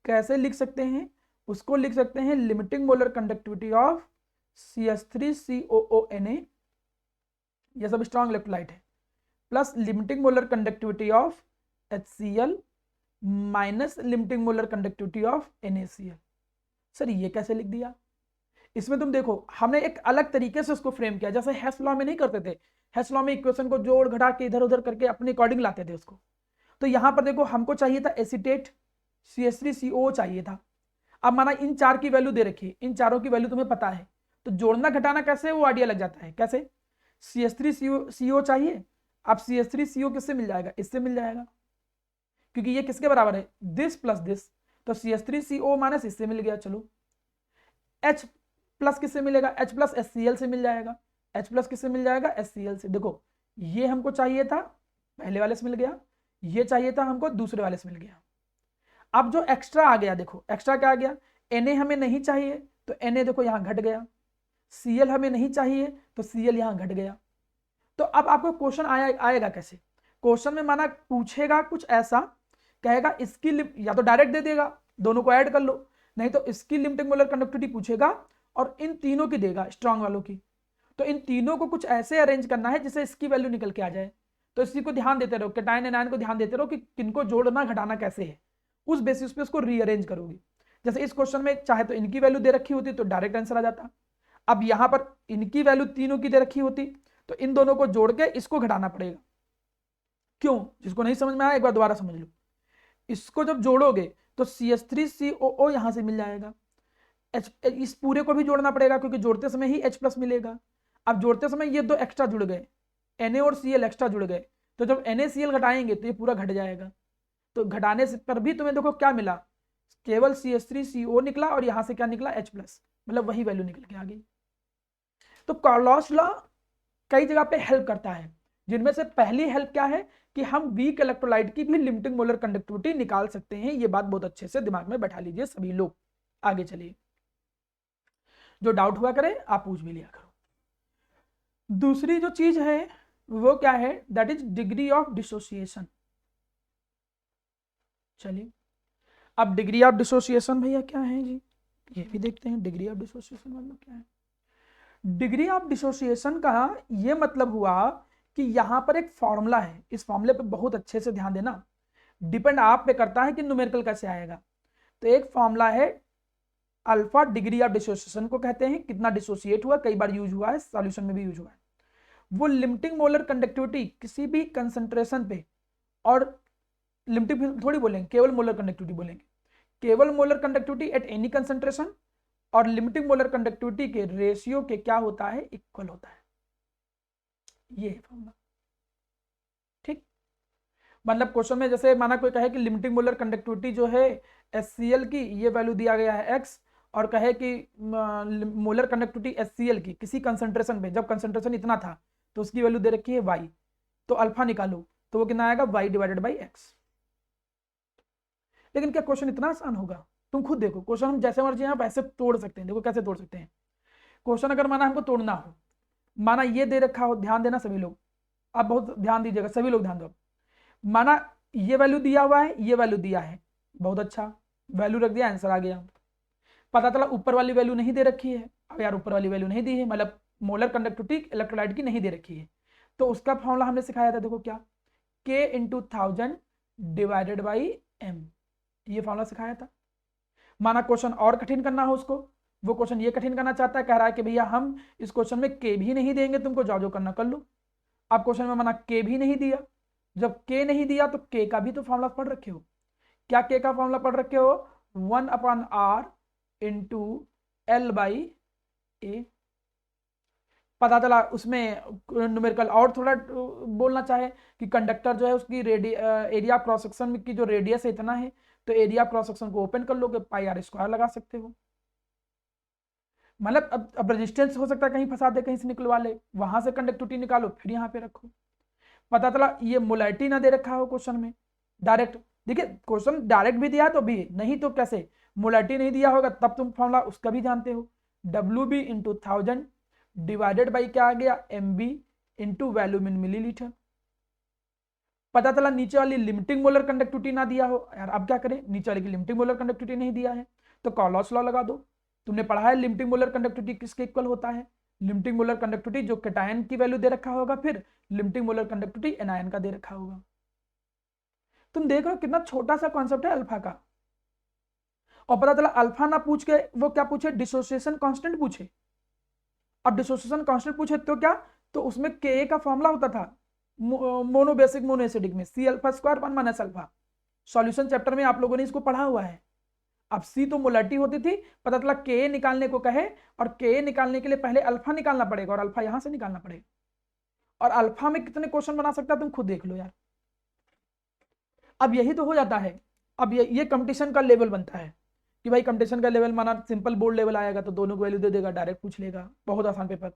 कैसे लिख सकते हैं? उसको लिख सकते हैं limiting molar conductivity of CH3COONA, यह सब स्ट्रॉन्ग इलेक्ट्रोलाइट है, plus limiting molar conductivity of HCl minus limiting molar conductivity of NaCl। Sir ये कैसे लिख दिया? इसमें तुम देखो हमने एक अलग तरीके से उसको फ्रेम किया, जैसे हेस लॉ में नहीं करते थे, हेस लॉ में इक्वेशन को जोड़ घटा के इधर उधर करके अपने अकॉर्डिंग लाते थे उसको। तो यहां पर देखो हमको चाहिए था एसीटेट CH3CO चाहिए था। अब माना इन चार की वैल्यू दे रखी है, इन चारों की वैल्यू तुम्हें पता है, तो जोड़ना घटाना कैसे वो आइडिया लग जाता है। कैसे? CH3CO चाहिए, अब CH3CO किससे मिल जाएगा? इससे मिल जाएगा, क्योंकि ये किसके बराबर है, दिस प्लस दिस, तो CH3CO माइनस इससे मिल गया। चलो H प्लस किससे मिलेगा? H प्लस HCl से मिल जाएगा। H प्लस किससे मिल जाएगा? HCl से। देखो ये हमको चाहिए था, पहले वाले से मिल गया, ये चाहिए था हमको, दूसरे वाले से मिल गया। अब जो एक्स्ट्रा आ गया, देखो एक्स्ट्रा क्या आ गया, Na हमें नहीं चाहिए तो Na देखो यहां घट गया, Cl हमें नहीं चाहिए तो Cl यहां घट गया। तो अब आपको क्वेश्चन आएगा कैसे? क्वेश्चन में माना पूछेगा कुछ ऐसा, कहेगा इसकी या तो डायरेक्ट दे देगा, दोनों को ऐड कर लो, नहीं तो इसकी लिमिटिंग मोलर कंडक्टिविटी पूछेगा और इन तीनों की देगा, स्ट्रॉन्ग वालों की। तो इन तीनों को कुछ ऐसे अरेंज करना है जिससे इसकी वैल्यू निकल के आ जाए। तो इसी को ध्यान देते रहो, कैटायन एनायन को ध्यान देते रहो कि किनको जोड़ना घटाना कैसे है, उस बेसिस पे उसको रीअरेंज करोगे। जैसे इस क्वेश्चन में चाहे तो इनकी वैल्यू दे रखी होती तो डायरेक्ट आंसर आ जाता, अब यहां पर इनकी वैल्यू तीनों की दे रखी होती तो इन दोनों को जोड़ के इसको घटाना पड़ेगा। क्यों? जिसको नहीं समझ में आया एक बार दोबारा समझ लो। इसको जब जोड़ोगे तो CH3COO यहां से मिल जाएगा, इस पूरे को भी जोड़ना पड़ेगा क्योंकि जोड़ते समय ही H प्लस मिलेगा। अब जोड़ते समय ये दो एक्स्ट्रा जुड़ गए, Na और Cl एक्स्ट्रा जुड़ गए, तो जब NaCl घटाएंगे तो ये पूरा घट जाएगा। तो घटाने से पर भी तुम्हें देखो क्या मिला, केवल CH3CO निकला और यहां से क्या निकला, H प्लस, मतलब वही वैल्यू निकल के आ गई। तो कार्लॉस लॉ कई जगह पे हेल्प करता है, जिनमें से पहली हेल्प क्या है कि हम वीक इलेक्ट्रोलाइट की भी लिमिटिंग मोलर कंडक्टिविटी निकाल सकते हैं। ये बात बहुत अच्छे से दिमाग में बैठा लीजिए सभी लोग। आगे चलिए, जो डाउट हुआ करे आप पूछ भी लिया करो। दूसरी जो चीज है वो क्या है, that is degree of dissociation. चलिए अब डिग्री ऑफ डिसोसिएशन भैया क्या है जी, ये भी देखते हैं। डिग्री ऑफ डिसोसिएशन मतलब क्या है? डिग्री ऑफ डिसोसिएशन का ये मतलब हुआ कि यहां पर एक फॉर्मूला है, इस फॉर्मूले पे बहुत अच्छे से ध्यान देना, डिपेंड आप पे करता है कि न्यूमेरिकल कैसे आएगा। तो एक फॉर्मूला है अल्फा, डिग्री ऑफ डिसोसिएशन को कहते हैं, कितना डिसोसिएट हुआ, कई बार यूज हुआ है, सॉल्यूशन में भी यूज हुआ है। वो लिमिटिंग मोलर कंडक्टिविटी किसी भी कंसंट्रेशन पे, और लिमिटिंग थोड़ी बोलेंगे, केवल मोलर कंडक्टिविटी बोलेंगे, केवल molar conductivity at any concentration और लिमिटिंग मोलर कंडक्टिविटी के रेशियो के क्या होता है, इक्वल होता है। ये है फॉर्मूला, ठीक। मतलब क्वेश्चन में जैसे माना कोई कहे कि लिमिटिंग मोलर कंडक्टिविटी जो है HCl की ये वैल्यू दिया गया है x, और कहे कि मोलर कंडक्टिविटी HCl की किसी कंसंट्रेशन पे, जब कंसंट्रेशन इतना था तो उसकी वैल्यू दे रखी है y, तो अल्फा निकालो तो वो कितना आएगा, y डिवाइडेड बाई x। लेकिन क्या क्वेश्चन इतना आसान होगा? तुम खुद देखो, क्वेश्चन हम जैसे मर्जी यहाँ वैसे तोड़ सकते हैं। देखो कैसे तोड़ सकते हैं क्वेश्चन, अगर माना हमको तोड़ना हो, माना ये दे रखा हो, ध्यान देना सभी लोग, आप बहुत ध्यान दीजिएगा, सभी लोग ध्यान दो। माना ये वैल्यू दिया हुआ है, ये वैल्यू दिया है, बहुत अच्छा, वैल्यू रख दिया, आंसर आ गया। पता चला ऊपर वाली वैल्यू नहीं दे रखी है, अब यार ऊपर वाली वैल्यू नहीं दी है, मतलब मोलर कंडक्टिविटी इलेक्ट्रोलाइट की नहीं दे रखी है, तो उसका फॉर्मूला हमने सिखाया था, देखो क्या, K × 1000 डिवाइडेड बाई m, ये फॉर्मूला सिखाया था। माना क्वेश्चन और कठिन करना हो उसको, वो क्वेश्चन ये कठिन करना चाहता है, कह रहा है कि भैया हम इस क्वेश्चन में के भी नहीं देंगे तुमको, जाओ जो करना कर लो। आप क्वेश्चन में मना के भी नहीं दिया, जब के नहीं दिया तो के का भी तो फॉर्मूला पढ़ रखे हो। क्या के का फॉर्मूला पढ़ रखे हो? 1/r इंटू एल बाई ए। पता चला उसमें न्यूमेरिकल और थोड़ा बोलना चाहे कि कंडक्टर जो है उसकी एरिया क्रॉस सेक्शन की जो रेडियस है इतना है, तो एरिया क्रॉस सेक्शन को ओपन कर लो कि पाई आर स्क्वायर लगा सकते हो। मतलब अब रेजिस्टेंस हो सकता है कहीं फंसा दे, कहीं से निकलवा ले, वहां से कंडक्टिविटी निकालो फिर यहाँ पे रखो। पता चला ये मोलैरिटी ना दे रखा हो क्वेश्चन में डायरेक्ट, देखिए क्वेश्चन डायरेक्ट भी दिया है तो भी नहीं तो कैसे, मोलैरिटी नहीं दिया होगा तब तुम फॉर्मूला उसका भी जानते हो, W B into 1000 divided by क्या आ गया, M B into volume in millilitre. पता चला नीचे वाली लिमिटिंग मोलर कंडक्टिविटी ना दिया हो, यार अब क्या करें, नीचे वाली की लिमिटिंग मोलर कंडक्टिविटी नहीं दिया है तो कॉलॉस लॉ लगा दो। तुमने पढ़ा है लिमिटिंग मोलर कंडक्टिविटी किसके इक्वल होता है, लिमिटिंग मोलर कंडक्टिविटी जो कैटायन की वैल्यू दे रखा होगा, फिर लिमिटिंग मोलर कंडक्टिविटी एनायन का दे रखा होगा। तुम देख रहे हो कितना छोटा सा कॉन्सेप्ट है अल्फा का, और पता चला अल्फा ना पूछ के वो क्या पूछे, डिसोसिएशन कांस्टेंट पूछे। अब डिसोसिएशन कांस्टेंट पूछे तो क्या, तो उसमें के का फॉर्मूला होता था मोनो बेसिक मोनो एसिडिक में C alpha square 1 minus alpha. Solution chapter में आप लोगों ने इसको पढ़ा हुआ है। अब सी तो मोलैरिटी होती थी, पता चला के निकालने को कहे, और के निकालने के लिए पहले अल्फा निकालना पड़ेगा और अल्फा यहां से निकालना पड़ेगा, और अल्फा में कितने क्वेश्चन बना सकता है तुम खुद देख लो यार। अब यही तो हो जाता है, अब ये कंपटीशन का लेवल बनता है कि भाई कंपटीशन का लेवल माना सिंपल बोर्ड लेवल आएगा तो दोनों को वैल्यू दे देगा, डायरेक्ट पूछ लेगा, बहुत आसान पेपर,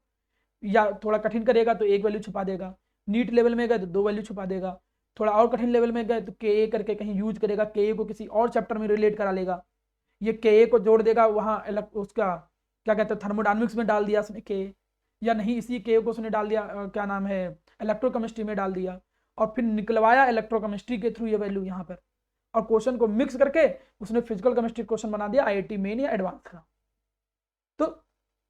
या थोड़ा कठिन करेगा तो एक वैल्यू छुपा देगा, नीट लेवल में गए तो 2 वैल्यू छुपा देगा, थोड़ा और कठिन लेवल में गए तो के करके कहीं यूज करेगा, के को किसी और चैप्टर में रिलेट करा लेगा, ये के को जोड़ देगा वहाँ उसका क्या कहते हैं थर्मोडायनेमिक्स में डाल दिया उसने के, या नहीं इसी के को उसने डाल दिया क्या नाम है इलेक्ट्रोकेमिस्ट्री में डाल दिया, और फिर निकलवाया इलेक्ट्रोकेमिस्ट्री के थ्रू ये वैल्यू यहाँ पर, और क्वेश्चन को मिक्स करके उसने फिजिकल केमिस्ट्री क्वेश्चन बना दिया आईआईटी मेन या एडवांस का। तो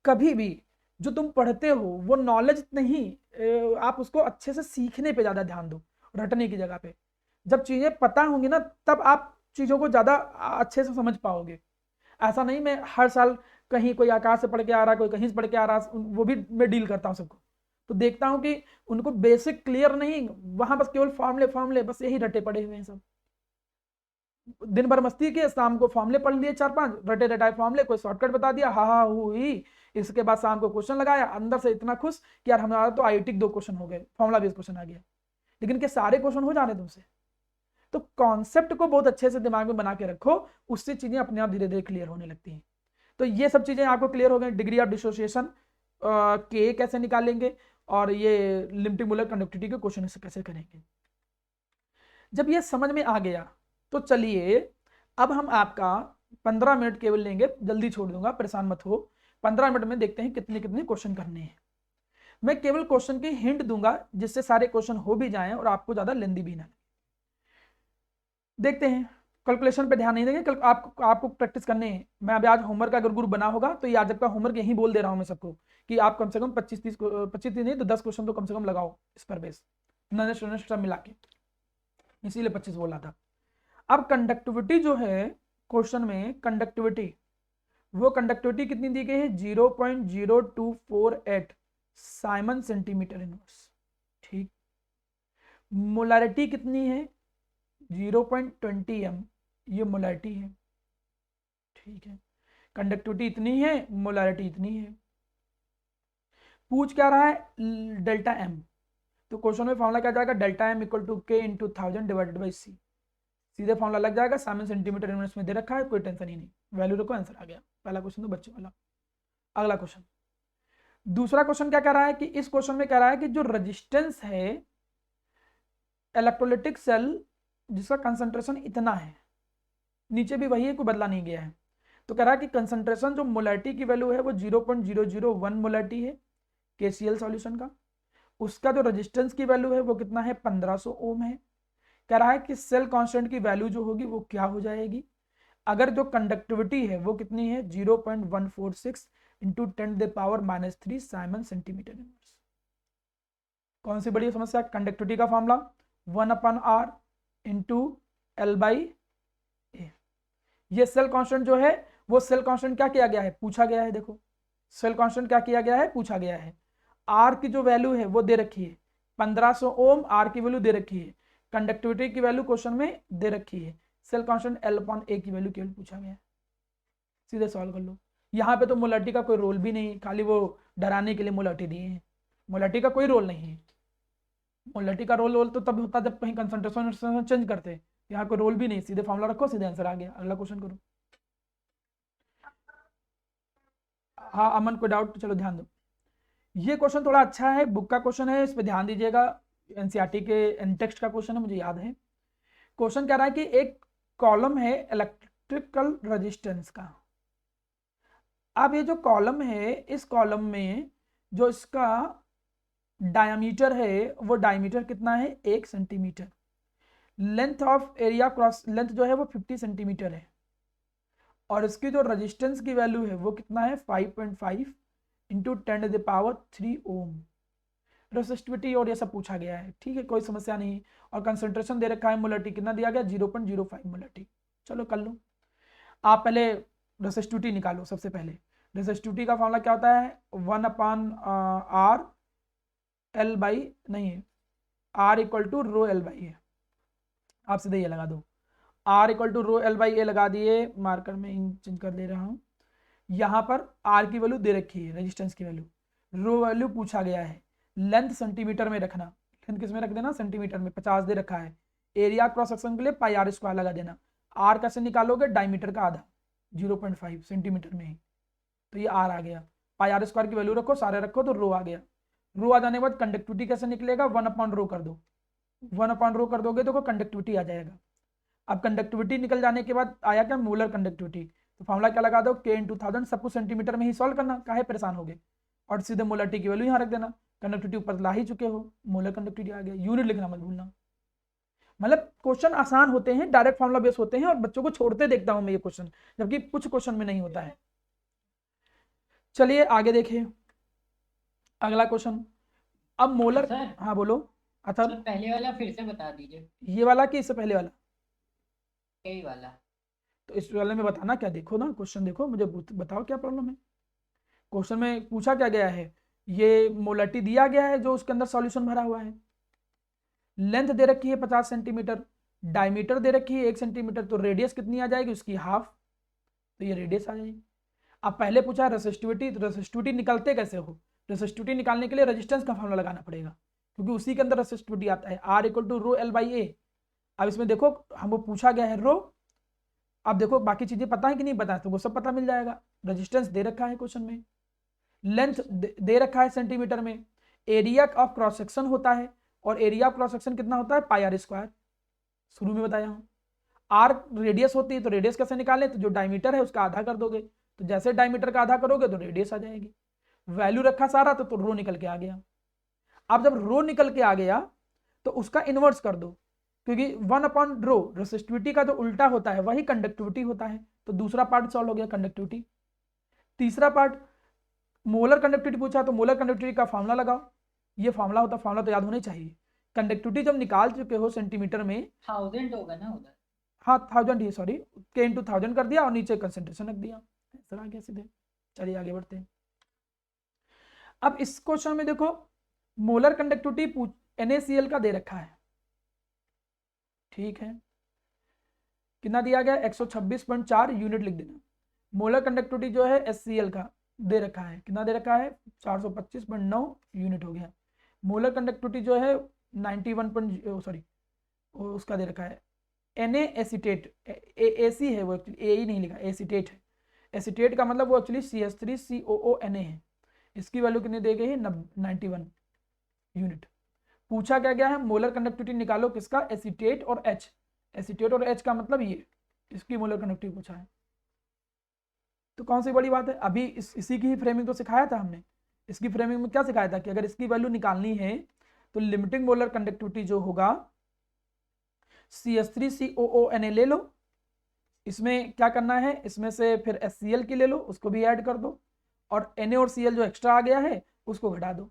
कभी भी जो तुम पढ़ते हो वो नॉलेज नहीं, आप उसको अच्छे से सीखने पे ज्यादा ध्यान दो रटने की जगह पे। जब चीजें पता होंगी ना तब आप चीजों को ज्यादा अच्छे से समझ पाओगे। ऐसा नहीं मैं हर साल कहीं कोई आकाश से पढ़ के आ रहा है, कोई कहीं से पढ़ के आ रहा है, वो भी मैं डील करता हूँ सबको, तो देखता हूँ कि उनको बेसिक क्लियर नहीं, वहां बस केवल फॉर्मूले फॉर्मूले बस यही रटे पड़े हुए हैं सब, दिन भर मस्ती किए, शाम को फॉर्मूले पढ़ लिए 4-5 रटे रटाए फॉर्मूले, कोई शॉर्टकट बता दिया हा हा हुई, इसके बाद शाम को क्वेश्चन लगाया, अंदर से इतना खुश कि यार हमारा तो आईआईटी 2 क्वेश्चन हो गए, फॉर्मूला बेस्ड क्वेश्चन आ गया, लेकिन क्या सारे क्वेश्चन हो जा रहे तुमसे? तो कॉन्सेप्ट को बहुत अच्छे से दिमाग में बना के रखो, उससे चीजें अपने आप धीरे धीरे क्लियर होने लगती हैं। तो ये सब चीजें आपको क्लियर हो गई, डिग्री ऑफ डिसोसिएशन के कैसे निकालेंगे, और ये लिमिटिंग मोलर कंडक्टिविटी के क्वेश्चन कैसे करेंगे। जब ये समझ में आ गया तो चलिए अब हम आपका 15 मिनट केवल लेंगे, जल्दी छोड़ दूंगा, परेशान मत हो। 15 मिनट में देखते हैं कितने कितने क्वेश्चन करने हैं। मैं केवल क्वेश्चन की हिंट दूंगा जिससे सारे क्वेश्चन हो भी जाएं और आपको ज्यादा लेंदी भी ना लगे। देखते हैं, कैलकुलेशन पे ध्यान नहीं देंगे, कल आपको प्रैक्टिस करने हैं। मैं अभी आज होमवर्क का अगर गुरु बना होगा तो ये आज का होमवर्क यही बोल दे रहा हूं मैं सबको कि आप कम से कम 25-30 नहीं तो 10 क्वेश्चन तो कम से कम लगाओ इस पर बेस, नॉलेज सब मिला के, इसीलिए 25 बोला था। अब कंडक्टिविटी जो है क्वेश्चन में, कंडक्टिविटी वो कंडक्टिविटी कितनी दी गई है 0.0248 साइमन सेंटीमीटर इनवर्स, ठीक। मोलारिटी कितनी है 0.20 m, ये मोलारिटी है, ठीक है। कंडक्टिविटी इतनी है, मोलारिटी इतनी है। पूछ क्या रहा है डेल्टा एम, तो क्वेश्चन में फॉर्मूला क्या जाएगा डेल्टा एम इक्वल टू के इंटू 1000 डिवाइडेड बाई सी, सीधे फॉर्मूला लग जाएगा, साइमन सेंटीमीटर इनवर्स में दे रखा है, कोई टेंशन ही नहीं, वैल्यू रखो आंसर आ गया। पहला क्वेश्चन तो बच्चों वाला। अगला क्वेश्चन, दूसरा क्वेश्चन क्या कह रहा है कि इस क्वेश्चन में कह रहा है कि जो रेजिस्टेंस है इलेक्ट्रोलिटिक सेल जिसका कंसंट्रेशन इतना है, नीचे भी वही है, कोई बदला नहीं गया है, तो कह रहा है कि कंसंट्रेशन जो मोलैरिटी की वैल्यू है वो 0.001 मोलैरिटी है केसीएल सॉल्यूशन का, उसका जो रेजिस्टेंस की वैल्यू है वो कितना है 1500 ओम है। कह रहा है कि सेल कांस्टेंट की वैल्यू जो होगी वो क्या हो जाएगी, अगर जो कंडक्टिविटी है वो कितनी है 0.146 इंटू 10⁻³ साइमन सेंटीमीटर इनवर्स। कौन सी बड़ी समस्या, कंडक्टिविटी का formula 1/r into L by A, ये सेल कांस्टेंट जो है वो सेल कांस्टेंट क्या किया गया है, पूछा गया है। देखो सेल कांस्टेंट क्या किया गया है, पूछा गया है। आर की जो वैल्यू है वो दे रखी है 1500 ओम, आर की वैल्यू दे रखी है, कंडक्टिविटी की वैल्यू क्वेश्चन में दे रखी है, सेल कांस्टेंट L/A की वैल्यू केवल पूछा गया है, सीधे सॉल्व कर लो। यहाँ पे तो मोलरिटी का कोई रोल भी नहीं, खाली वो डराने के लिए मोलरिटी दिए हैं, मोलरिटी का कोई रोल नहीं है। मोलरिटी का रोल तो तब होता जब कहीं कंसंट्रेशन चेंज करते, यहाँ कोई रोल भी नहीं, सीधे फॉर्मूला रखो सीधे आंसर आ गया। अगला क्वेश्चन करो। हाँ अमन को डाउट, चलो ध्यान दो, ये क्वेश्चन थोड़ा अच्छा है, बुक का क्वेश्चन है, इस पर ध्यान दीजिएगा, एनसीईआरटी के टेक्स्ट का क्वेश्चन है, मुझे याद है। क्वेश्चन कह रहा है कि एक कॉलम है इलेक्ट्रिकल रेजिस्टेंस का। अब ये जो कॉलम है, इस कॉलम में जो इसका डायमीटर है वो डायमीटर कितना है, 1 centimetre. Length of area cross length जो है वो 50 सेंटीमीटर है, और इसकी जो रेजिस्टेंस की वैल्यू है वो कितना है, 5.5 इंटू 10⁻³ ओम। रेसिस्टिविटी और ये सब पूछा गया है, ठीक है, कोई समस्या नहीं। और कंसंट्रेशन दे रखा है, मोलरिटी कितना दिया गया, 0.05 मोलरिटी। चलो कर लो। आप पहले रेसिस्टिविटी निकालो। सबसे पहले रेसिस्टिविटी का फॉर्मूला क्या होता है, 1/r L बाई नहीं है, R equal to rho L by है। आप सीधे ये लगा दो, R equal to rho L by A लगा दिए, मार्कर में चेंज कर दे रहा हूँ। यहाँ पर R की वैल्यू दे रखी है, रेजिस्टेंस की वैल्यू, रो वैल्यू पूछा गया है, लेंथ सेंटीमीटर में रखना, लेंथ किस में रख देना, सेंटीमीटर में, 50 दे रखा है। एरिया क्रॉस सेक्शन के लिए πr² लगा देना। R कैसे निकालोगे, डायमीटर का आधा, 0.5 सेंटीमीटर में ही, तो ये R आ गया। πr² की वैल्यू रखो, सारे रखो, तो रो आ गया। रो आ जाने के बाद कंडक्टिविटी कैसे निकलेगा, 1/रो कर दो, 1/रो कर दोगे तो कंडक्टिविटी आ जाएगा। अब कंडक्टिविटी निकल जाने के बाद आया क्या, मोलर कंडक्टिविटी, तो फॉर्मूला क्या लगा दो, K/1000, सब कुछ सेंटीमीटर में ही सॉल्व करना, काहे परेशान हो गए, और सीधे मोलरिटी की वैल्यू यहाँ रख देना। कंडक्टिविटी ऊपर ला ही चुके हो, मोलर कंडक्टिविटी आ गया। यूनिट लिखना मत भूलना। मतलब क्वेश्चन आसान होते हैं, डायरेक्ट फॉर्मूला बेस होते हैं, और बच्चों को छोड़ते देखता हूं मैं ये क्वेश्चन, जबकि कुछ क्वेश्चन में नहीं होता है। चलिए आगे देखिए अगला क्वेश्चन। अब मोलर, सर हाँ बोलो अथर, सर पहले वाला फिर से बता दीजिए, ये वाला कि इससे पहले वाला, यही वाला। तो इस वाले में बताना क्या, देखो ना क्वेश्चन देखो, मुझे बताओ क्या प्रॉब्लम है। क्वेश्चन में पूछा क्या गया है, ये मोलरिटी दिया गया है जो उसके अंदर सॉल्यूशन भरा हुआ है, लेंथ दे रखी है 50 सेंटीमीटर, डायमीटर दे रखी है 1 सेंटीमीटर, तो रेडियस कितनी आ जाएगी उसकी, हाफ, तो ये रेडियस आ जाएगी। अब पहले पूछा रेसिस्टिविटी, तो रेसिस्टिविटी निकालते कैसे हो, रेसिस्टिविटी निकालने के लिए रेजिस्टेंस का फॉर्मूला लगाना पड़ेगा, क्योंकि उसी के अंदर रेसिस्टिविटी आता है, R equal to rho L by A. अब इसमें देखो हमको पूछा गया है रो, अब देखो बाकी चीजें पता है कि नहीं पता है, तो वो सब पता मिल जाएगा। रेजिस्टेंस दे रखा है क्वेश्चन में, लेंथ दे रखा है सेंटीमीटर में, एरिया ऑफ क्रॉस सेक्शन होता है, और एरिया ऑफ क्रॉस सेक्शन कितना होता है, πr², शुरू में बताया हूँ। R रेडियस होती है, तो रेडियस कैसे निकालें, तो जो डायमीटर है उसका आधा कर दोगे, तो जैसे डायमीटर का आधा करोगे तो रेडियस आ जाएगी। वैल्यू रखा सारा, तो रो निकल के आ गया। अब जब रो निकल के आ गया तो उसका इनवर्स कर दो, क्योंकि 1/रो रेसिस्टिविटी का जो उल्टा होता है वही कंडक्टिविटी होता है, तो दूसरा पार्ट सॉल्व हो गया, कंडक्टिविटी। तीसरा पार्ट मोलर कंडक्टिविटी पूछा, तो मोलर कंडक्टिविटी का फॉर्मूला लगाओ, ये फॉर्मूला होता, फॉर्मूला तो याद होना चाहिए। कंडक्टिविटी जब निकाल चुके हो सेंटीमीटर में, 1000 होगा ना उधर, हाँ 1000 ही, सॉरी, K/1000 कर दिया और नीचे कंसेंट्रेशन रख दिया, आंसर आ गया सीधे। चलिए आगे बढ़ते हैं। अब इस क्वेश्चन में देखो मोलर कंडक्टिविटी NaCl का दे रखा है, ठीक है, कितना दिया गया, 126.4 यूनिट लिख देना। मोलर कंडक्टिविटी जो है HCl का दे रखा है, कितना दे रखा है, 425.9 यूनिट हो गया। मोलर कंडक्टिविटी जो है 91 सॉरी उसका दे रखा है Na एसीटेट, AC है वो, एक्चुअली ए ही नहीं लिखा, एसीटेट है। एसीटेट का मतलब वो एक्चुअली CH3COONA है, इसकी वैल्यू कितनी दी गई है, 91 यूनिट। पूछा क्या गया है, मोलर कंडक्टिविटी निकालो किसका, एसीटेट और H, एसीटेट और H का मतलब ये, इसकी मोलर कंडक्टिविटी पूछा है, तो कौन सी बड़ी बात है। अभी इसी की ही फ्रेमिंग तो सिखाया था हमने, इसकी फ्रेमिंग में क्या सिखाया था कि अगर इसकी वैल्यू निकालनी है तो लिमिटिंग मोलर कंडक्टिविटी जो होगा CH3COONA ले लो, इसमें क्या करना है, इसमें से फिर HCl की ले लो, उसको भी ऐड कर दो, और Na और Cl जो एक्स्ट्रा आ गया है उसको घटा दो,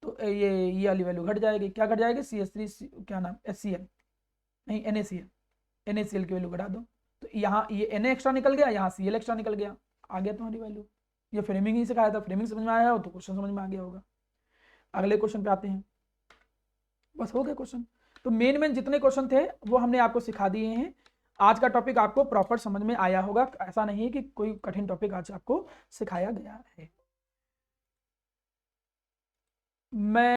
तो ये वाली वैल्यू घट जाएगी। क्या घट जाएगी, CH3 क्या नाम, HCl नहीं NaCl, NaCl की वैल्यू घटा दो, तो यहाँ ये Na एक्स्ट्रा निकल गया, यहाँ Cl एक्स्ट्रा निकल गया, आ गया तुम्हारी वैल्यू। ये फ्रेमिंग ही सिखाया था, फ्रेमिंग समझ में आया हो तो क्वेश्चन समझ में आ गया होगा। अगले क्वेश्चन पे आते हैं, बस हो गए क्वेश्चन। तो मेन जितने क्वेश्चन थे वो हमने आपको सिखा दिए हैं। आज का टॉपिक आपको प्रॉपर समझ में आया होगा, ऐसा नहीं है कि कोई कठिन टॉपिक आज आपको सिखाया गया है। मैं